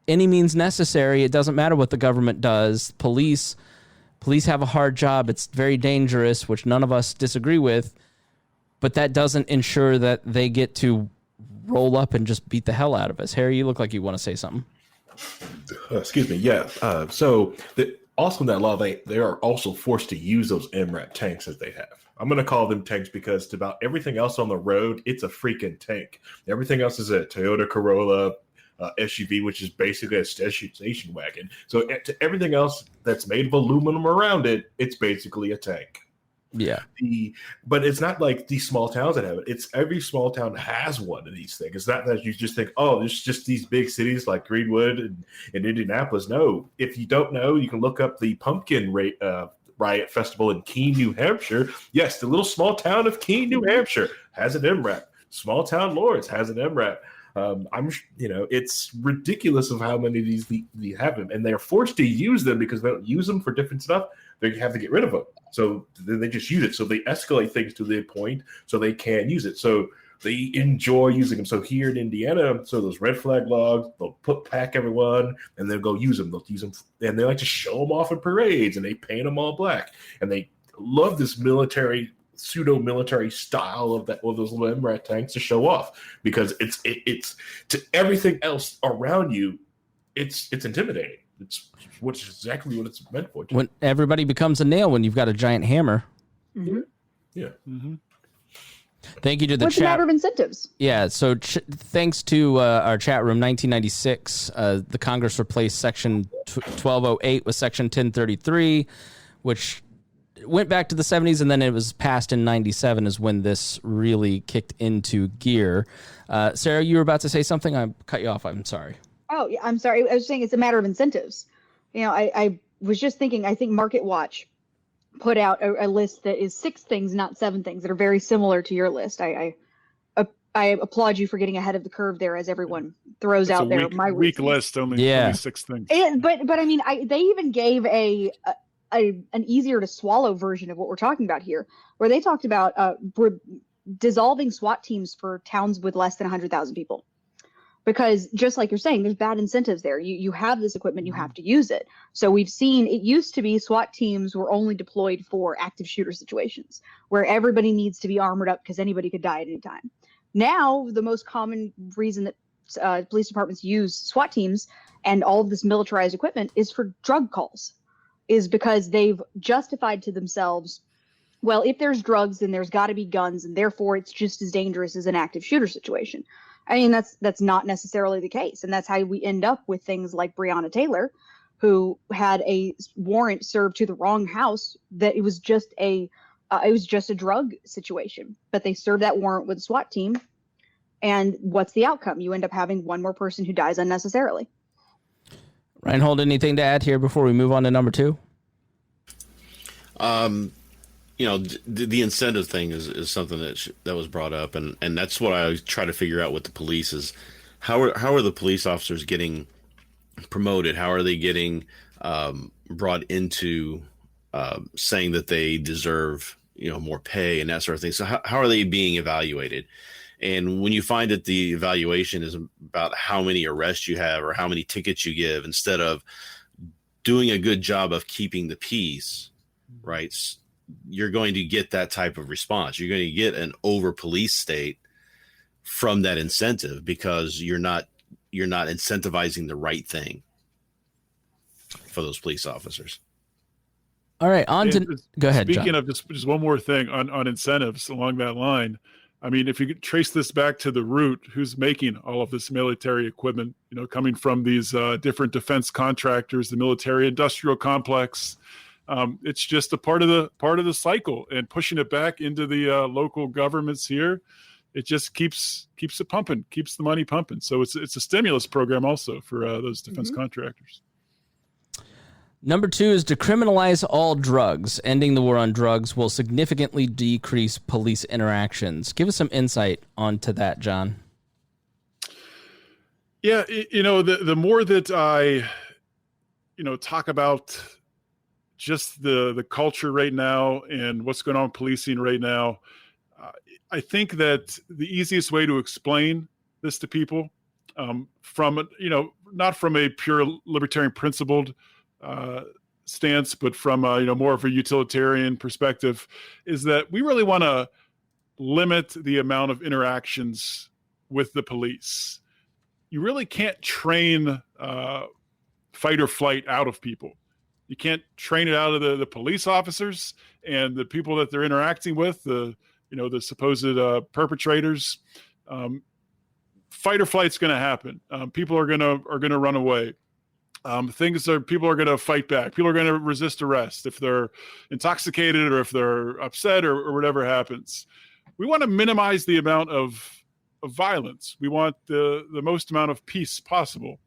any means necessary. It doesn't matter what the government does. Police have a hard job. It's very dangerous, which none of us disagree with, but that doesn't ensure that they get to roll up and just beat the hell out of us. Harry, you look like you want to say something. Excuse me. Yeah. Also in that law, they are also forced to use those MRAP tanks that they have. I'm going to call them tanks because to about everything else on the road, it's a freaking tank. Everything else is a Toyota Corolla SUV, which is basically a station wagon. So to everything else that's made of aluminum around it, it's basically a tank. Yeah. But it's not like these small towns that have it. It's every small town has one of these things. It's not that you just think, oh, there's just these big cities like Greenwood and Indianapolis. No. If you don't know, you can look up the Pumpkin Riot Festival in Keene, New Hampshire. Yes, the little small town of Keene, New Hampshire has an MRAP. Small town Lawrence has an MRAP. It's ridiculous of how many of these they have them, and they're forced to use them because they don't use them for different stuff. They have to get rid of them, so then they just use it. So they escalate things to the point so they can use it. So they enjoy using them. So here in Indiana, so those red flag logs, they'll pack everyone, and they'll go use them. They'll use them, and they like to show them off in parades, and they paint them all black, and they love this pseudo-military style of those little MRAP tanks to show off because it's to everything else around you, it's intimidating. Which is exactly what it's meant for. When everybody becomes a nail when you've got a giant hammer. Mm-hmm. Yeah. Mm-hmm. Thank you to the What's chat. the matter of incentives? Yeah, so thanks to our chat room, 1996, the Congress replaced Section 1208 with Section 1033, which went back to the 70s, and then it was passed in 97 is when this really kicked into gear. Sarah, you were about to say something? I cut you off. I'm sorry. Oh, yeah, I'm sorry. I was saying it's a matter of incentives. I was just thinking, I think Market Watch put out a list that is 6 things, not 7 things, that are very similar to your list. I applaud you for getting ahead of the curve there as everyone throws out their weak list, only 6 things. But I mean, they even gave an easier to swallow version of what we're talking about here, where they talked about dissolving SWAT teams for towns with less than 100,000 people. Because just like you're saying, there's bad incentives there. You have this equipment, you have to use it. So we've seen, it used to be SWAT teams were only deployed for active shooter situations where everybody needs to be armored up because anybody could die at any time. Now, the most common reason that police departments use SWAT teams and all of this militarized equipment is for drug calls, is because they've justified to themselves, well, if there's drugs, then there's got to be guns, and therefore it's just as dangerous as an active shooter situation. I mean, that's not necessarily the case. And that's how we end up with things like Breonna Taylor, who had a warrant served to the wrong house, that it was just a drug situation. But they served that warrant with a SWAT team. And what's the outcome? You end up having one more person who dies unnecessarily. Rhinehold, anything to add here before we move on to number 2? The incentive thing is something that was brought up, and that's what I try to figure out with the police is how are the police officers getting promoted? How are they getting brought into saying that they deserve more pay and that sort of thing? So how are they being evaluated? And when you find that the evaluation is about how many arrests you have or how many tickets you give, instead of doing a good job of keeping the peace, right? You're going to get that type of response. You're going to get an over police state from that incentive because you're not incentivizing the right thing for those police officers. All right, go ahead. Speaking John. of just one more thing on incentives along that line. I mean, if you could trace this back to the root, who's making all of this military equipment, coming from these different defense contractors, the military industrial complex, It's just a part of the cycle, and pushing it back into the local governments here. It just keeps it pumping, keeps the money pumping. So it's a stimulus program also for those defense contractors. Number 2 is decriminalize all drugs. Ending the war on drugs will significantly decrease police interactions. Give us some insight onto that, John. Yeah, the more that I, talk about just the culture right now and what's going on in policing right now, I think that the easiest way to explain this to people, from not from a pure libertarian principled stance, but from more of a utilitarian perspective, is that we really want to limit the amount of interactions with the police. You really can't train fight or flight out of people. You can't train it out of the police officers and the people that they're interacting with, the supposed perpetrators. Fight or flight's going to happen. People are going to run away. People are going to fight back. People are going to resist arrest if they're intoxicated or if they're upset or whatever happens. We want to minimize the amount of violence. We want the most amount of peace possible.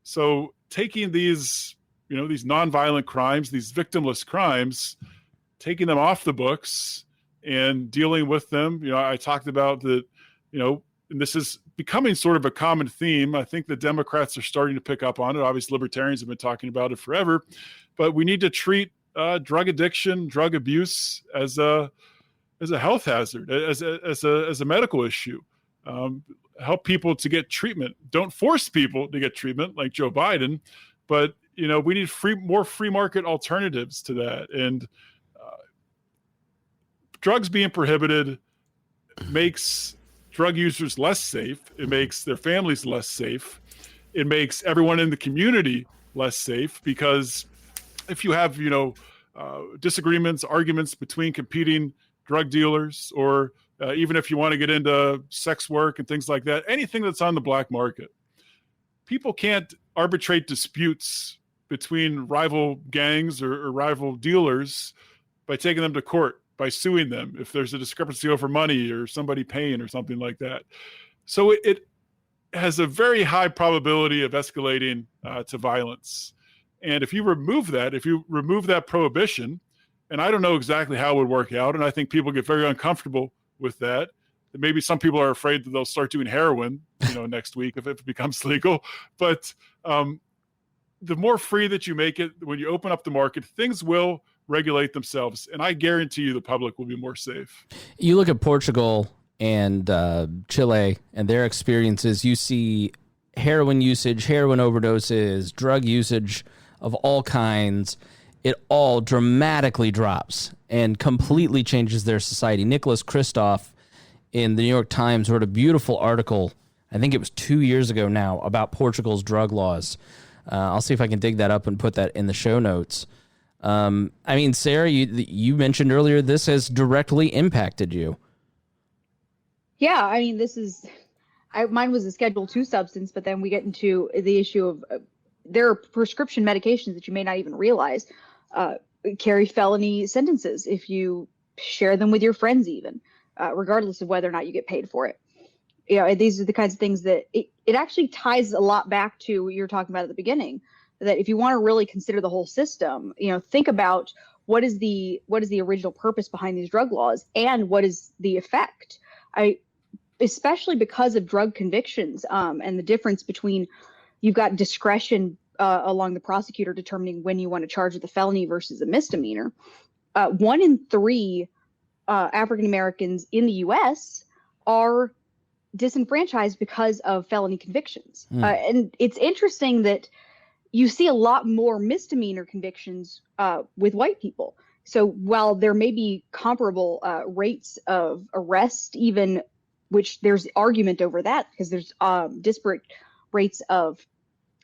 So taking these nonviolent crimes, these victimless crimes, taking them off the books and dealing with them. I talked about that, and this is becoming sort of a common theme. I think the Democrats are starting to pick up on it. Obviously, libertarians have been talking about it forever, but we need to treat drug addiction, drug abuse as a health hazard, as a medical issue. Help people to get treatment. Don't force people to get treatment like Joe Biden, but we need more free market alternatives to that. And drugs being prohibited makes drug users less safe. It makes their families less safe. It makes everyone in the community less safe, because if you have, disagreements, arguments between competing drug dealers, or even if you want to get into sex work and things like that, anything that's on the black market, people can't arbitrate disputes between rival gangs or rival dealers by taking them to court, by suing them if there's a discrepancy over money or somebody paying or something like that. So it has a very high probability of escalating to violence. And if you remove that prohibition, and I don't know exactly how it would work out, and I think people get very uncomfortable with that. And maybe some people are afraid that they'll start doing heroin, next week if it becomes legal. But the more free that you make it, when you open up the market, things will regulate themselves, and I guarantee you the public will be more safe. You look at Portugal and Chile and their experiences, you see heroin usage, heroin overdoses, drug usage of all kinds. It all dramatically drops and completely changes their society. Nicholas Kristof in the New York Times wrote a beautiful article, I think it was 2 years ago now, about Portugal's drug laws. I'll see if I can dig that up and put that in the show notes. Sarah, you mentioned earlier this has directly impacted you. Yeah, mine was a Schedule II substance, but then we get into the issue of there are prescription medications that you may not even realize carry felony sentences if you share them with your friends, even regardless of whether or not you get paid for it. These are the kinds of things that it actually ties a lot back to what you were talking about at the beginning, that if you want to really consider the whole system, think about what is the original purpose behind these drug laws and what is the effect. Especially because of drug convictions and the difference between, you've got discretion along the prosecutor determining when you want to charge with a felony versus a misdemeanor. 1 in 3 African Americans in the U.S. are disenfranchised because of felony convictions. And it's interesting that you see a lot more misdemeanor convictions with white people. So while there may be comparable rates of arrest, even, which there's argument over that because there's disparate rates of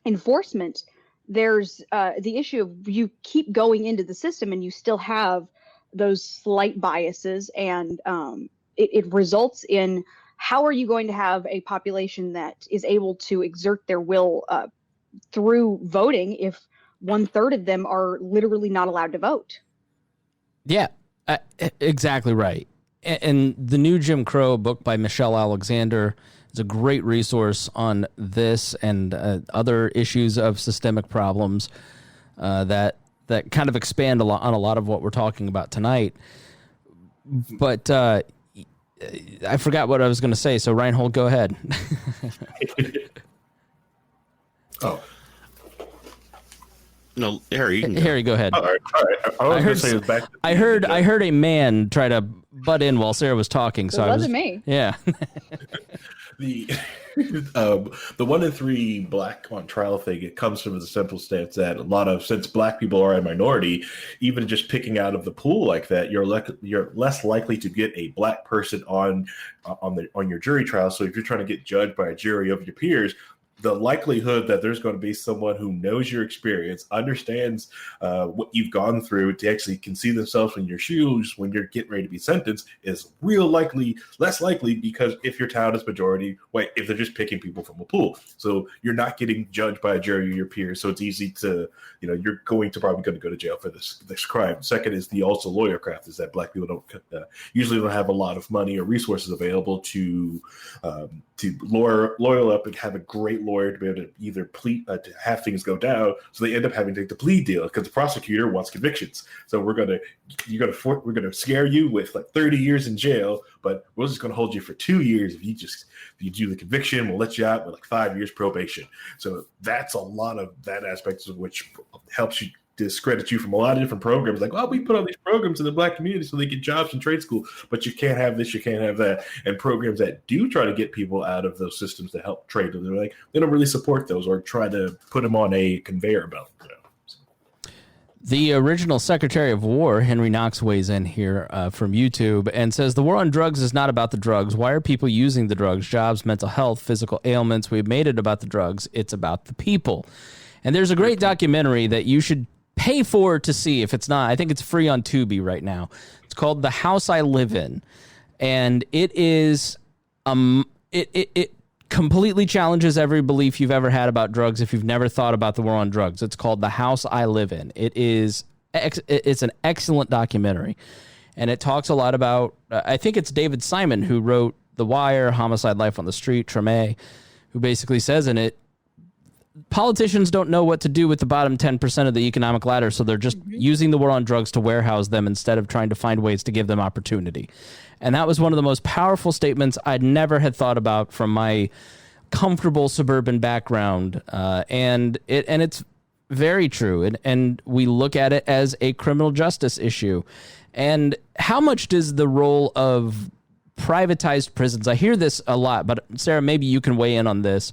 enforcement, there's the issue of you keep going into the system and you still have those slight biases, and it results in, how are you going to have a population that is able to exert their will through voting if 1/3 of them are literally not allowed to vote. Yeah, exactly right. And the new Jim Crow book by Michelle Alexander is a great resource on this and other issues of systemic problems that kind of expand on a lot of what we're talking about tonight. But I forgot what I was going to say, so Rhinehold, go ahead. Oh. No, Harry. Harry, go ahead. All right. I heard a man try to butt in while Sarah was talking. So it wasn't me. Yeah. The 1 in 3 black on trial thing, it comes from the simple stance that since black people are a minority, even just picking out of the pool like that, you're less likely to get a black person on your jury trial. So if you're trying to get judged by a jury of your peers, the likelihood that there's going to be someone who knows your experience, understands what you've gone through, to actually can see themselves in your shoes when you're getting ready to be sentenced is less likely, because if your town is majority white, if they're just picking people from a pool. So you're not getting judged by a jury of your peers. So it's easy to, you're probably going to go to jail for this crime. Second is the also lawyer craft, is that black people usually don't have a lot of money or resources available to lawyer up and have a great lawyer to be able to either plead to have things go down. So they end up having to take the plea deal because the prosecutor wants convictions. So we're gonna scare you with like 30 years in jail, but we're just gonna hold you for 2 years if you do the conviction. We'll let you out with like 5 years probation. So that's a lot of that aspect of which helps you discredit you from a lot of different programs. Like, we put all these programs in the black community so they get jobs in trade school, but you can't have this, you can't have that. And programs that do try to get people out of those systems to help trade, they don't really support those or try to put them on a conveyor belt. The original Secretary of War, Henry Knox, weighs in here from YouTube and says, the war on drugs is not about the drugs. Why are people using the drugs? Jobs, mental health, physical ailments. We've made it about the drugs. It's about the people. And there's a great documentary that you should pay for to see if it's not. I think it's free on Tubi right now. It's called The House I Live In, and it is it completely challenges every belief you've ever had about drugs if you've never thought about the war on drugs. It's called The House I Live In. It's an excellent documentary, and it talks a lot about I think it's David Simon who wrote The Wire, Homicide: Life on the Street, Treme, who basically says in it, politicians don't know what to do with the bottom 10% of the economic ladder, so they're just using the war on drugs to warehouse them instead of trying to find ways to give them opportunity. And that was one of the most powerful statements I'd never had thought about from my comfortable suburban background. And it's very true. And we look at it as a criminal justice issue. And how much does the role of privatized prisons, I hear this a lot, but Sarah, maybe you can weigh in on this.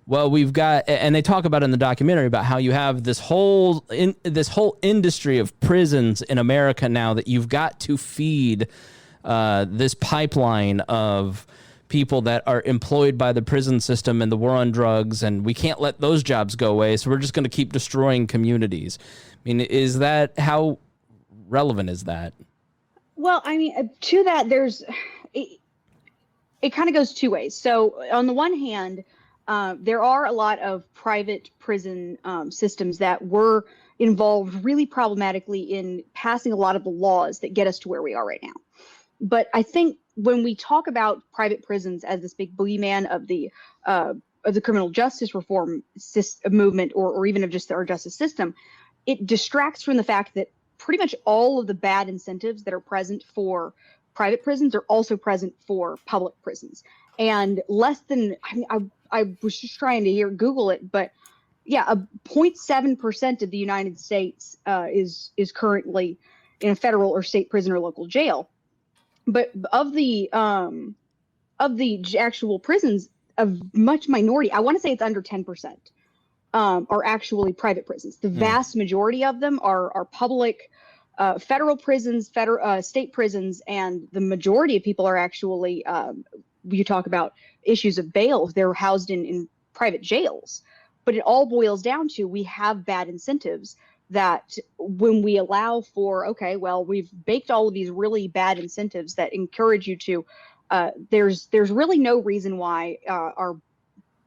Well, we've got, and they talk about in the documentary about how you have this whole industry of prisons in America now that you've got to feed this pipeline of people that are employed by the prison system and the war on drugs, and we can't let those jobs go away, so we're just going to keep destroying communities. I mean, is that, how relevant is that? Well, I mean, to that, it kind of goes two ways. So on the one hand, there are a lot of private prison systems that were involved really problematically in passing a lot of the laws that get us to where we are right now. But I think when we talk about private prisons as this big boogeyman of the criminal justice reform movement, or even of just our justice system, it distracts from the fact that pretty much all of the bad incentives that are present for private prisons are also present for public prisons. And less than, I was just trying to Google it, but yeah, 0.7% of the United States is currently in a federal or state prison or local jail. But of the actual prisons, a much minority, I want to say it's under 10%, are actually private prisons. The vast majority of them are public, federal prisons, state prisons, and the majority of people are actually, you talk about issues of bail, they're housed in private jails. But it all boils down to, we have bad incentives that when we allow for, okay, well, we've baked all of these really bad incentives that encourage you to, there's really no reason why our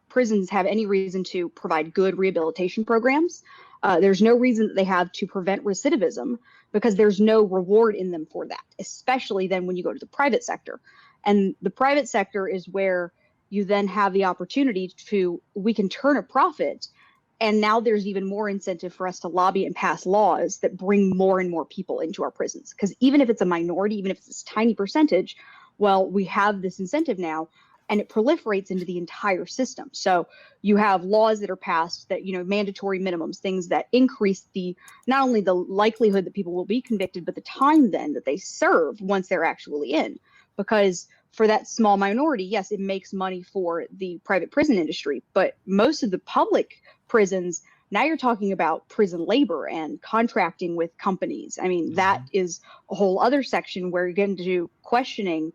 prisons have any reason to provide good rehabilitation programs. There's no reason that they have to prevent recidivism because there's no reward in them for that, especially then when you go to the private sector. And the private sector is where you then have the opportunity we can turn a profit. And now there's even more incentive for us to lobby and pass laws that bring more and more people into our prisons. Because even if it's a minority, even if it's this tiny percentage, well, we have this incentive now, and it proliferates into the entire system. So you have laws that are passed that, mandatory minimums, things that increase not only the likelihood that people will be convicted, but the time then that they serve once they're actually in. Because for that small minority, yes, it makes money for the private prison industry, but most of the public prisons, now you're talking about prison labor and contracting with companies. I mean, that is a whole other section where you're getting to questioning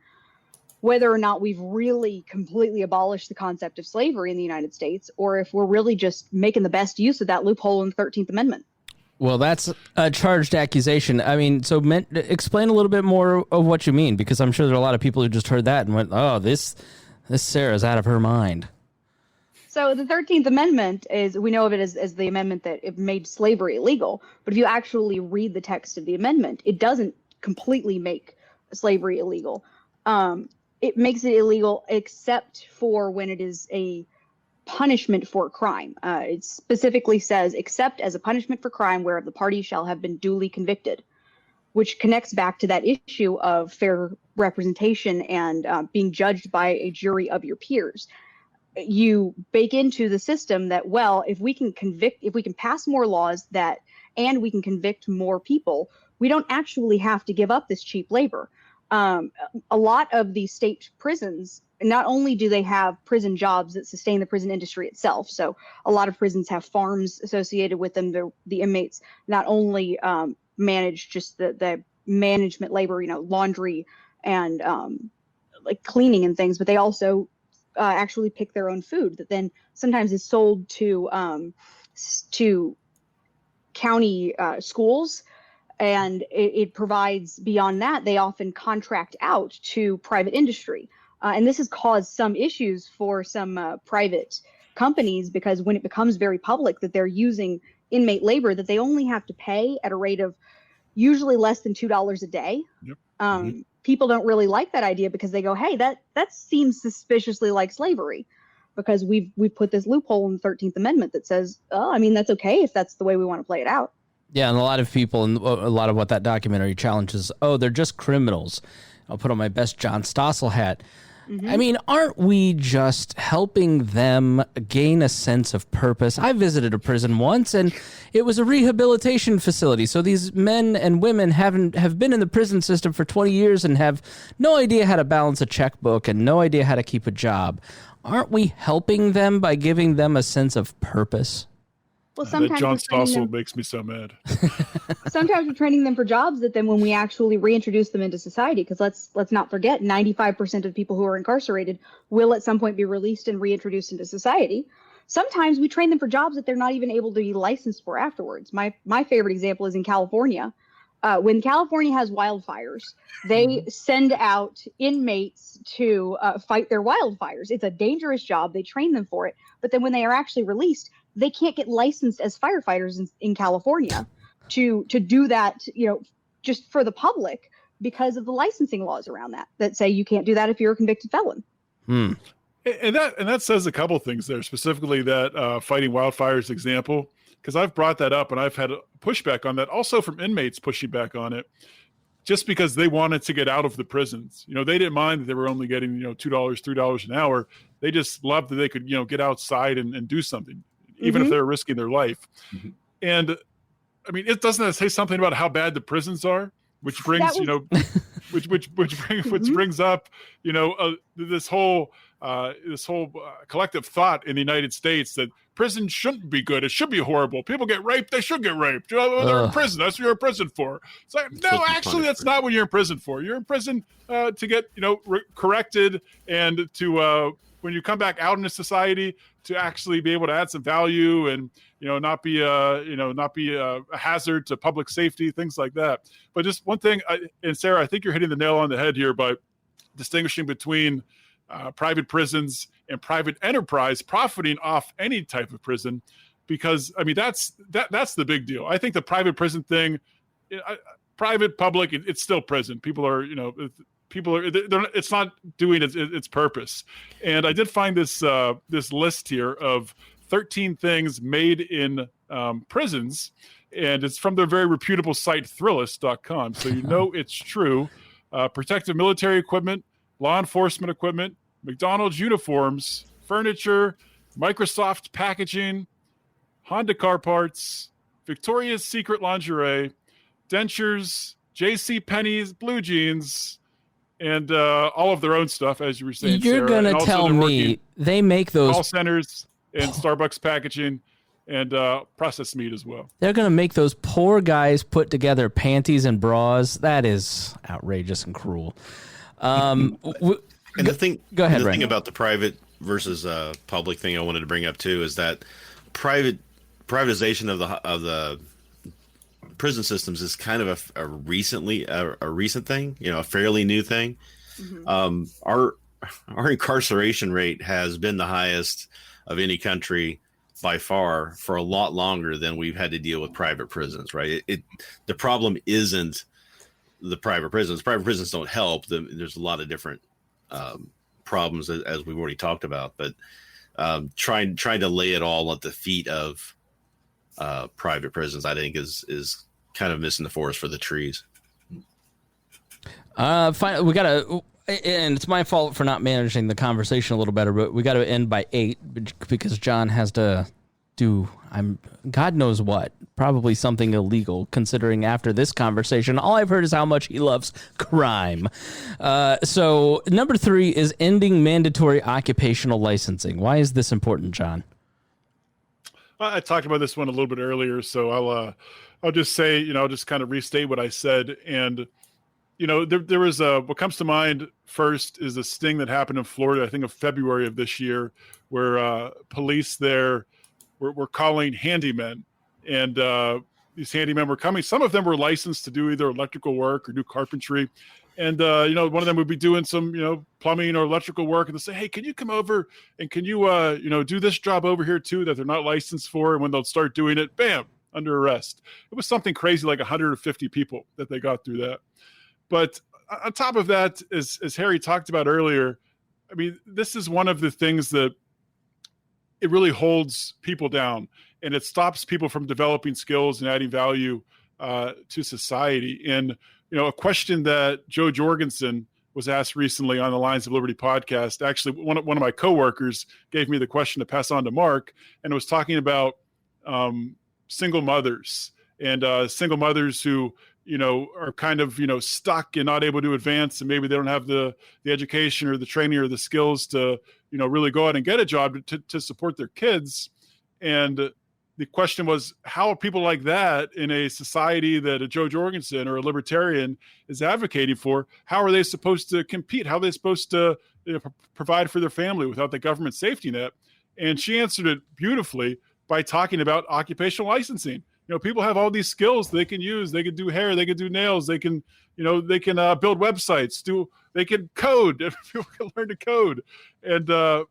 whether or not we've really completely abolished the concept of slavery in the United States, or if we're really just making the best use of that loophole in the 13th Amendment. Well, that's a charged accusation. I mean, so explain a little bit more of what you mean, because I'm sure there are a lot of people who just heard that and went, oh, this Sarah's out of her mind. So the 13th Amendment we know of it as the amendment that it made slavery illegal. But if you actually read the text of the amendment, it doesn't completely make slavery illegal. It makes it illegal except for when it is a punishment for a crime. It specifically says, except as a punishment for crime whereof the party shall have been duly convicted, which connects back to that issue of fair representation and being judged by a jury of your peers. You bake into the system that, well, if we can pass more laws and we can convict more people, we don't actually have to give up this cheap labor. A lot of the state prisons, not only do they have prison jobs that sustain the prison industry itself, so a lot of prisons have farms associated with them. The inmates not only manage just the management labor, laundry and like cleaning and things, but they also actually pick their own food that then sometimes is sold to county schools. And it provides beyond that, they often contract out to private industry. And this has caused some issues for some private companies, because when it becomes very public that they're using inmate labor that they only have to pay at a rate of usually less than $2 a day. Yep. People don't really like that idea because they go, hey, that seems suspiciously like slavery, because we've put this loophole in the 13th Amendment that says, oh, I mean, that's okay if that's the way we want to play it out. Yeah, and a lot of people, and a lot of what that documentary challenges, they're just criminals. I'll put on my best John Stossel hat. Mm-hmm. I mean, aren't we just helping them gain a sense of purpose? I visited a prison once, and it was a rehabilitation facility. So these men and women have been in the prison system for 20 years and have no idea how to balance a checkbook and no idea how to keep a job. Aren't we helping them by giving them a sense of purpose? Well, sometimes John Stossel makes me so mad. Sometimes we're training them for jobs that then when we actually reintroduce them into society, because let's not forget, 95% of people who are incarcerated will at some point be released and reintroduced into society. Sometimes we train them for jobs that they're not even able to be licensed for afterwards. My favorite example is in California. When California has wildfires, they send out inmates to fight their wildfires. It's a dangerous job. They train them for it. But then when they are actually released, they can't get licensed as firefighters in California to do that, just for the public, because of the licensing laws around that say you can't do that if you're a convicted felon. Hmm. And that says a couple things there, specifically that fighting wildfires example, because I've brought that up and I've had a pushback on that, also from inmates pushing back on it, just because they wanted to get out of the prisons. They didn't mind that they were only getting $2, $3 an hour. They just loved that they could get outside and do something, even if they're risking their life. Mm-hmm. And I mean, it doesn't say something about how bad the prisons are, which brings which brings up this whole collective thought in the United States that prison shouldn't be good. It should be horrible. People get raped. They should get raped. They're in prison. That's what you're in prison for. It's like, no, actually, that's not what you're in prison for. You're in prison to get corrected and to when you come back out into society to actually be able to add some value and not be a hazard to public safety, things like that. But just one thing, and Sarah, I think you're hitting the nail on the head here by distinguishing between private prisons and private enterprise profiting off any type of prison. because I mean that's the big deal. I think the private prison thing, private, public, it's still prison. People are it's not doing its purpose. And I did find this list here of 13 things made in prisons, and it's from their very reputable site Thrillist.com. So it's true. Protective military equipment, law enforcement equipment, McDonald's uniforms, furniture, Microsoft packaging, Honda car parts, Victoria's Secret lingerie, dentures, J.C. Penney's blue jeans, and all of their own stuff, as you were saying. You're going to tell me they make those call centers and Starbucks packaging and processed meat as well. They're going to make those poor guys put together panties and bras. That is outrageous and cruel. And the thing, go ahead, the thing about the private versus public thing I wanted to bring up too is that privatization of the prison systems is kind of a recent thing, a fairly new thing. Mm-hmm. Our incarceration rate has been the highest of any country by far for a lot longer than we've had to deal with private prisons, right? The problem isn't the private prisons. Private prisons don't help. There's a lot of different problems as we've already talked about, but trying to lay it all at the feet of private prisons, I think is kind of missing the forest for the trees. Fine. We gotta, and it's my fault for not managing the conversation a little better, but we got to end by 8 because John has to do God knows what, probably something illegal, considering after this conversation all I've heard is how much he loves crime. So number 3 is ending mandatory occupational licensing. Why is this important, John? I talked about this one a little bit earlier, so I'll just say, I'll just kind of restate what I said. And there was what comes to mind first is a sting that happened in Florida, I think of February of this year, where police there were calling handymen, and these handymen were coming. Some of them were licensed to do either electrical work or do carpentry. And, one of them would be doing some, plumbing or electrical work, and they'll say, hey, can you come over and can you, do this job over here too that they're not licensed for? And when they'll start doing it, bam, under arrest. It was something crazy like 150 people that they got through that. But on top of that, as Harry talked about earlier, I mean, this is one of the things that it really holds people down, and it stops people from developing skills and adding value to society. And, a question that Joe Jorgensen was asked recently on the Lines of Liberty podcast, actually one of my coworkers gave me the question to pass on to Mark, and it was talking about single mothers and single mothers who, are kind of, stuck and not able to advance, and maybe they don't have the education or the training or the skills to, really go out and get a job to support their kids. And the question was, how are people like that in a society that a Joe Jorgensen or a libertarian is advocating for? How are they supposed to compete? How are they supposed to provide for their family without the government safety net? And she answered it beautifully by talking about occupational licensing. People have all these skills they can use. They can do hair, they can do nails, they can, they can build websites, they can code. People can learn to code. And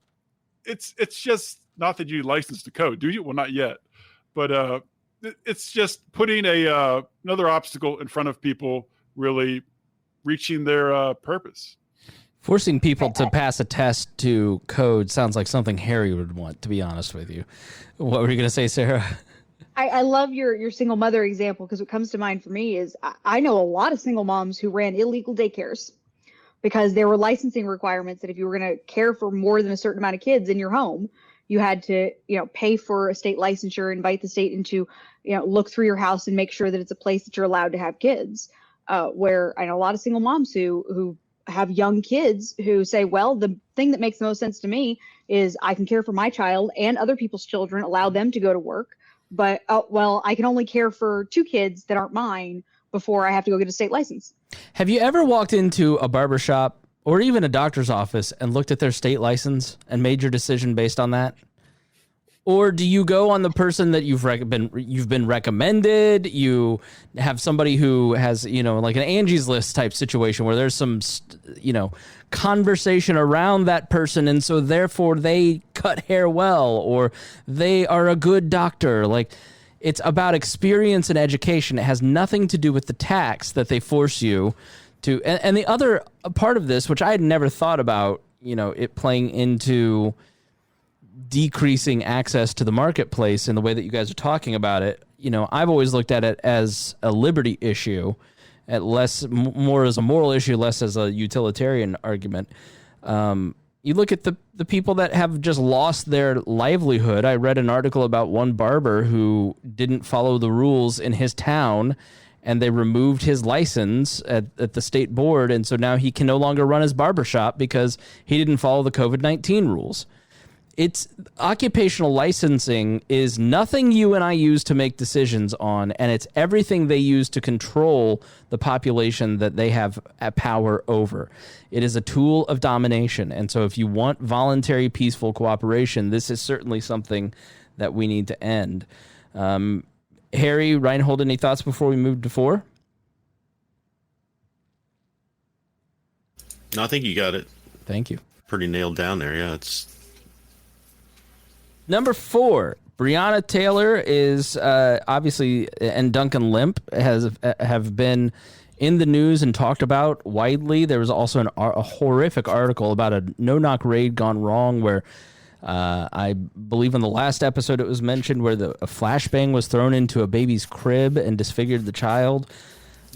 it's just not that you license to code, do you? Well, not yet. But it's just putting another obstacle in front of people really reaching their purpose. Forcing people to pass a test to code sounds like something Harry would want, to be honest with you. What were you going to say, Sarah? I love your single mother example, because what comes to mind for me is I know a lot of single moms who ran illegal daycares because there were licensing requirements that if you were going to care for more than a certain amount of kids in your home, you had to, pay for a state licensure, invite the state into, look through your house and make sure that it's a place that you're allowed to have kids. Where I know a lot of single moms who have young kids who say, well, the thing that makes the most sense to me is I can care for my child and other people's children, allow them to go to work. But, I can only care for 2 kids that aren't mine before I have to go get a state license. Have you ever walked into a barbershop or even a doctor's office and looked at their state license and made your decision based on that? Or do you go on the person that you've been recommended? You have somebody who has, like an Angie's List type situation where there's some, conversation around that person, and so therefore they cut hair well, or they are a good doctor. Like, it's about experience and education. It has nothing to do with the tax that they force you to. And the other part of this, which I had never thought about, it playing into decreasing access to the marketplace in the way that you guys are talking about it. I've always looked at it as a liberty issue, more as a moral issue, less as a utilitarian argument. You look at the people that have just lost their livelihood. I read an article about one barber who didn't follow the rules in his town, and they removed his license at the state board, and so now he can no longer run his barbershop because he didn't follow the COVID-19 rules. It's occupational licensing is nothing you and I use to make decisions on, and it's everything they use to control the population that they have power over. It is a tool of domination, and so if you want voluntary, peaceful cooperation, this is certainly something that we need to end. Harry, Rhinehold, any thoughts before we move to 4? No, I think you got it. Thank you. Pretty nailed down there. Yeah, it's... Number 4, Breonna Taylor is obviously, and Duncan Lemp have been in the news and talked about widely. There was also a horrific article about a no-knock raid gone wrong where I believe in the last episode it was mentioned where a flashbang was thrown into a baby's crib and disfigured the child.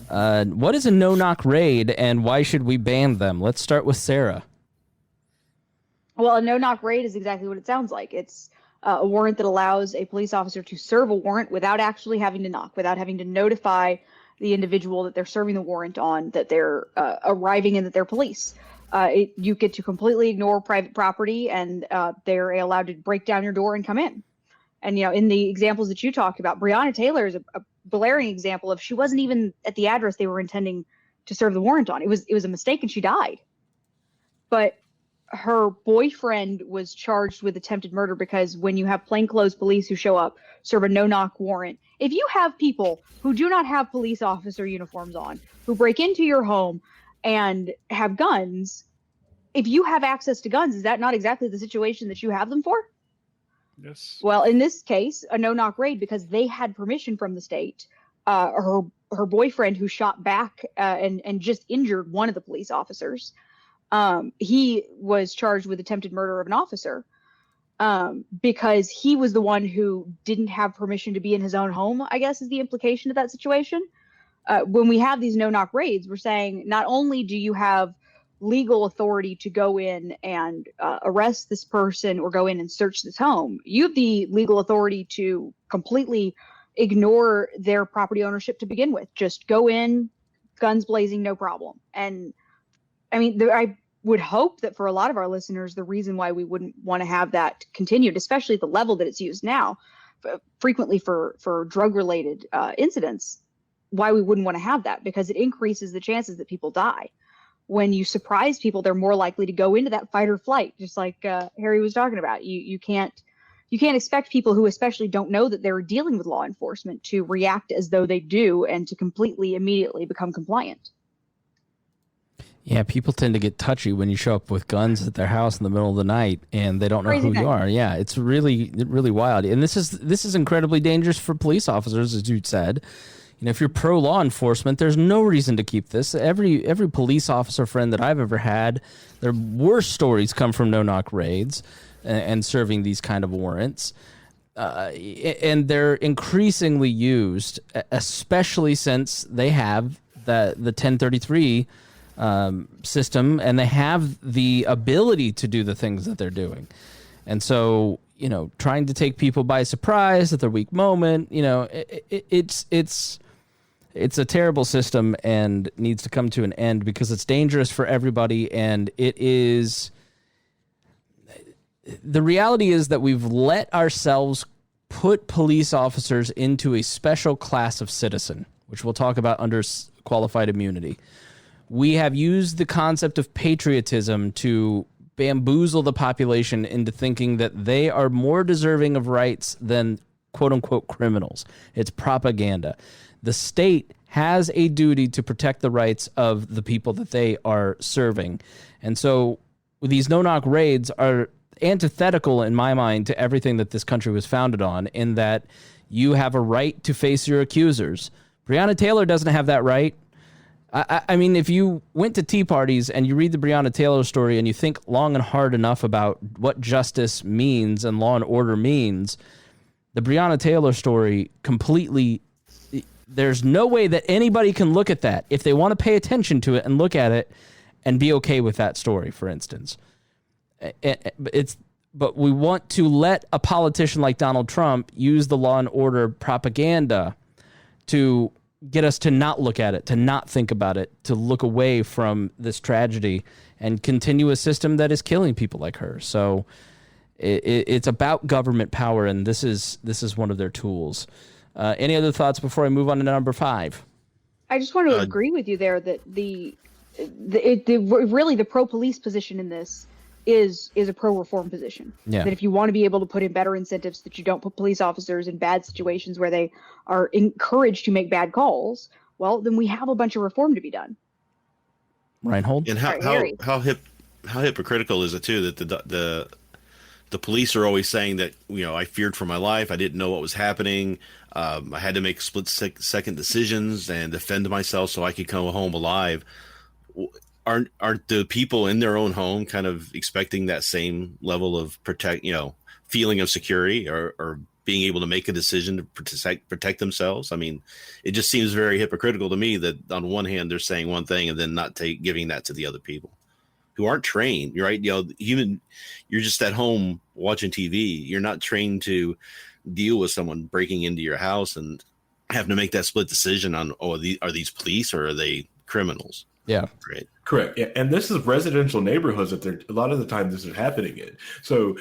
What is a no-knock raid, and why should we ban them? Let's start with Sarah. Well, a no-knock raid is exactly what it sounds like. It's a warrant that allows a police officer to serve a warrant without actually having to knock, without having to notify the individual that they're serving the warrant on, that they're arriving and that they're police. You get to completely ignore private property, and they're allowed to break down your door and come in. And, in the examples that you talked about, Breonna Taylor is a blaring example of she wasn't even at the address they were intending to serve the warrant on. It was a mistake, and she died. But her boyfriend was charged with attempted murder because when you have plainclothes police who show up, serve a no-knock warrant, if you have people who do not have police officer uniforms on, who break into your home and have guns, if you have access to guns, is that not exactly the situation that you have them for? Yes. Well, in this case, a no-knock raid, because they had permission from the state. Her boyfriend, who shot back and just injured one of the police officers, he was charged with attempted murder of an officer because he was the one who didn't have permission to be in his own home, I guess is the implication of that situation. When we have these no-knock raids, we're saying not only do you have legal authority to go in and arrest this person or go in and search this home, you have the legal authority to completely ignore their property ownership to begin with. Just go in, guns blazing, no problem. And I mean, I would hope that for a lot of our listeners, the reason why we wouldn't want to have that continued, especially at the level that it's used now, frequently for drug-related incidents, why we wouldn't want to have that, because it increases the chances that people die. When you surprise people, they're more likely to go into that fight or flight, just like Harry was talking about. You can't expect people who especially don't know that they're dealing with law enforcement to react as though they do and to completely immediately become compliant. Yeah, people tend to get touchy when you show up with guns at their house in the middle of the night and they don't know who you are. Yeah, it's really, really wild. And this is incredibly dangerous for police officers, as you said. If you're pro law enforcement, there's no reason to keep this. Every police officer friend that I've ever had, their worst stories come from no-knock raids and serving these kind of warrants. And they're increasingly used, especially since they have the 1033 system, and they have the ability to do the things that they're doing. And so, trying to take people by surprise at their weak moment, it's a terrible system and needs to come to an end because it's dangerous for everybody. And the reality is that we've let ourselves put police officers into a special class of citizen, which we'll talk about under qualified immunity. We have used the concept of patriotism to bamboozle the population into thinking that they are more deserving of rights than quote-unquote criminals. It's propaganda. The state has a duty to protect the rights of the people that they are serving. And so these no-knock raids are antithetical, in my mind, to everything that this country was founded on, in that you have a right to face your accusers. Breonna Taylor doesn't have that right. I mean, if you went to tea parties and you read the Breonna Taylor story and you think long and hard enough about what justice means and law and order means, the Breonna Taylor story completely, there's no way that anybody can look at that if they want to pay attention to it and look at it and be okay with that story, for instance. But we want to let a politician like Donald Trump use the law and order propaganda to get us to not look at it, to not think about it, to look away from this tragedy and continue a system that is killing people like her. So it's about government power, and this is one of their tools. Any other thoughts before I move on to number 5? I just want to agree with you there that really the pro-police position in this is a pro-reform position. Yeah. That if you want to be able to put in better incentives, that you don't put police officers in bad situations where they are encouraged to make bad calls, well, then we have a bunch of reform to be done. Rhinehold? And how hypocritical is it too that the police are always saying that, I feared for my life, I didn't know what was happening, I had to make split-second decisions and defend myself so I could come home alive. Aren't the people in their own home kind of expecting that same level of feeling of security or being able to make a decision to protect themselves? I mean, it just seems very hypocritical to me that on one hand they're saying one thing and then not giving that to the other people who aren't trained. You're right. You're just at home watching TV. You're not trained to deal with someone breaking into your house and having to make that split decision on, are these police or are they criminals? Yeah. Right. Correct. Yeah. And this is residential neighborhoods that a lot of the time this is happening in. So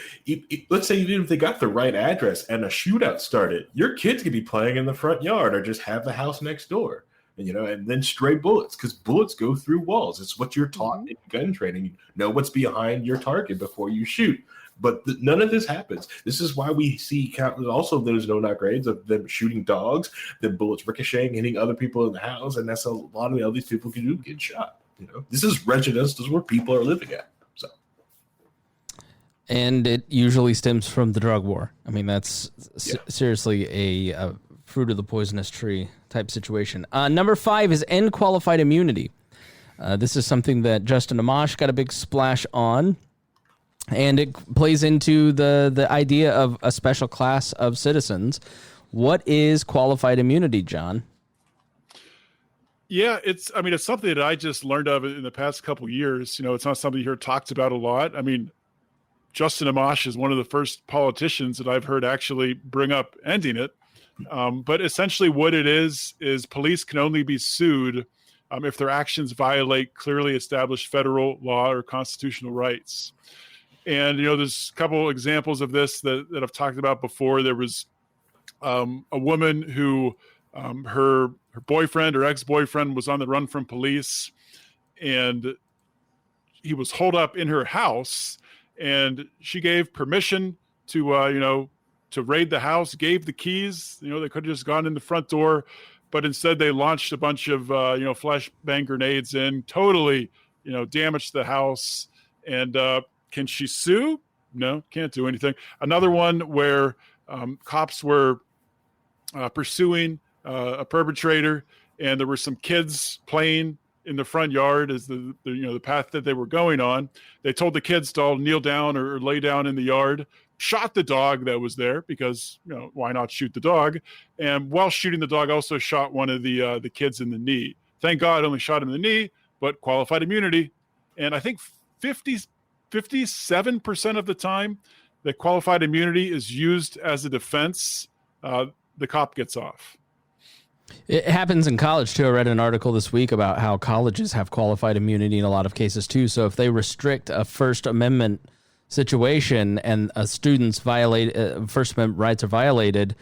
let's say even if they got the right address and a shootout started, your kids could be playing in the front yard or just have the house next door. And then stray bullets, because bullets go through walls. It's what you're taught in gun training. You know what's behind your target before you shoot. But none of this happens. This is why we see also there's no-knock raids of them shooting dogs, then bullets ricocheting, hitting other people in the house, and that's a lot of these people can do, get shot. This is residence. This is where people are living at. So, and it usually stems from the drug war. I mean, that's seriously a fruit of the poisonous tree type situation. Number 5 is end qualified immunity. This is something that Justin Amash got a big splash on. And it plays into the idea of a special class of citizens. What is qualified immunity, John? Yeah, it's something that I just learned of in the past couple of years. It's not something you hear talked about a lot. I mean, Justin Amash is one of the first politicians that I've heard actually bring up ending it. But essentially what it is police can only be sued if their actions violate clearly established federal law or constitutional rights. And, there's a couple examples of this that I've talked about before. There was a woman who her boyfriend or ex-boyfriend was on the run from police, and he was holed up in her house, and she gave permission to raid the house, gave the keys. They could have just gone in the front door, but instead they launched a bunch of, flashbang grenades in, totally, damaged the house. And, can she sue? No, can't do anything. Another one where cops were pursuing a perpetrator, and there were some kids playing in the front yard as the path that they were going on. They told the kids to all kneel down or lay down in the yard, shot the dog that was there because, why not shoot the dog? And while shooting the dog, also shot one of the kids in the knee. Thank God only shot him in the knee, but qualified immunity. And I think 57% of the time that qualified immunity is used as a defense, the cop gets off. It happens in college, too. I read an article this week about how colleges have qualified immunity in a lot of cases, too. So if they restrict a First Amendment situation and a student's First Amendment rights are violated,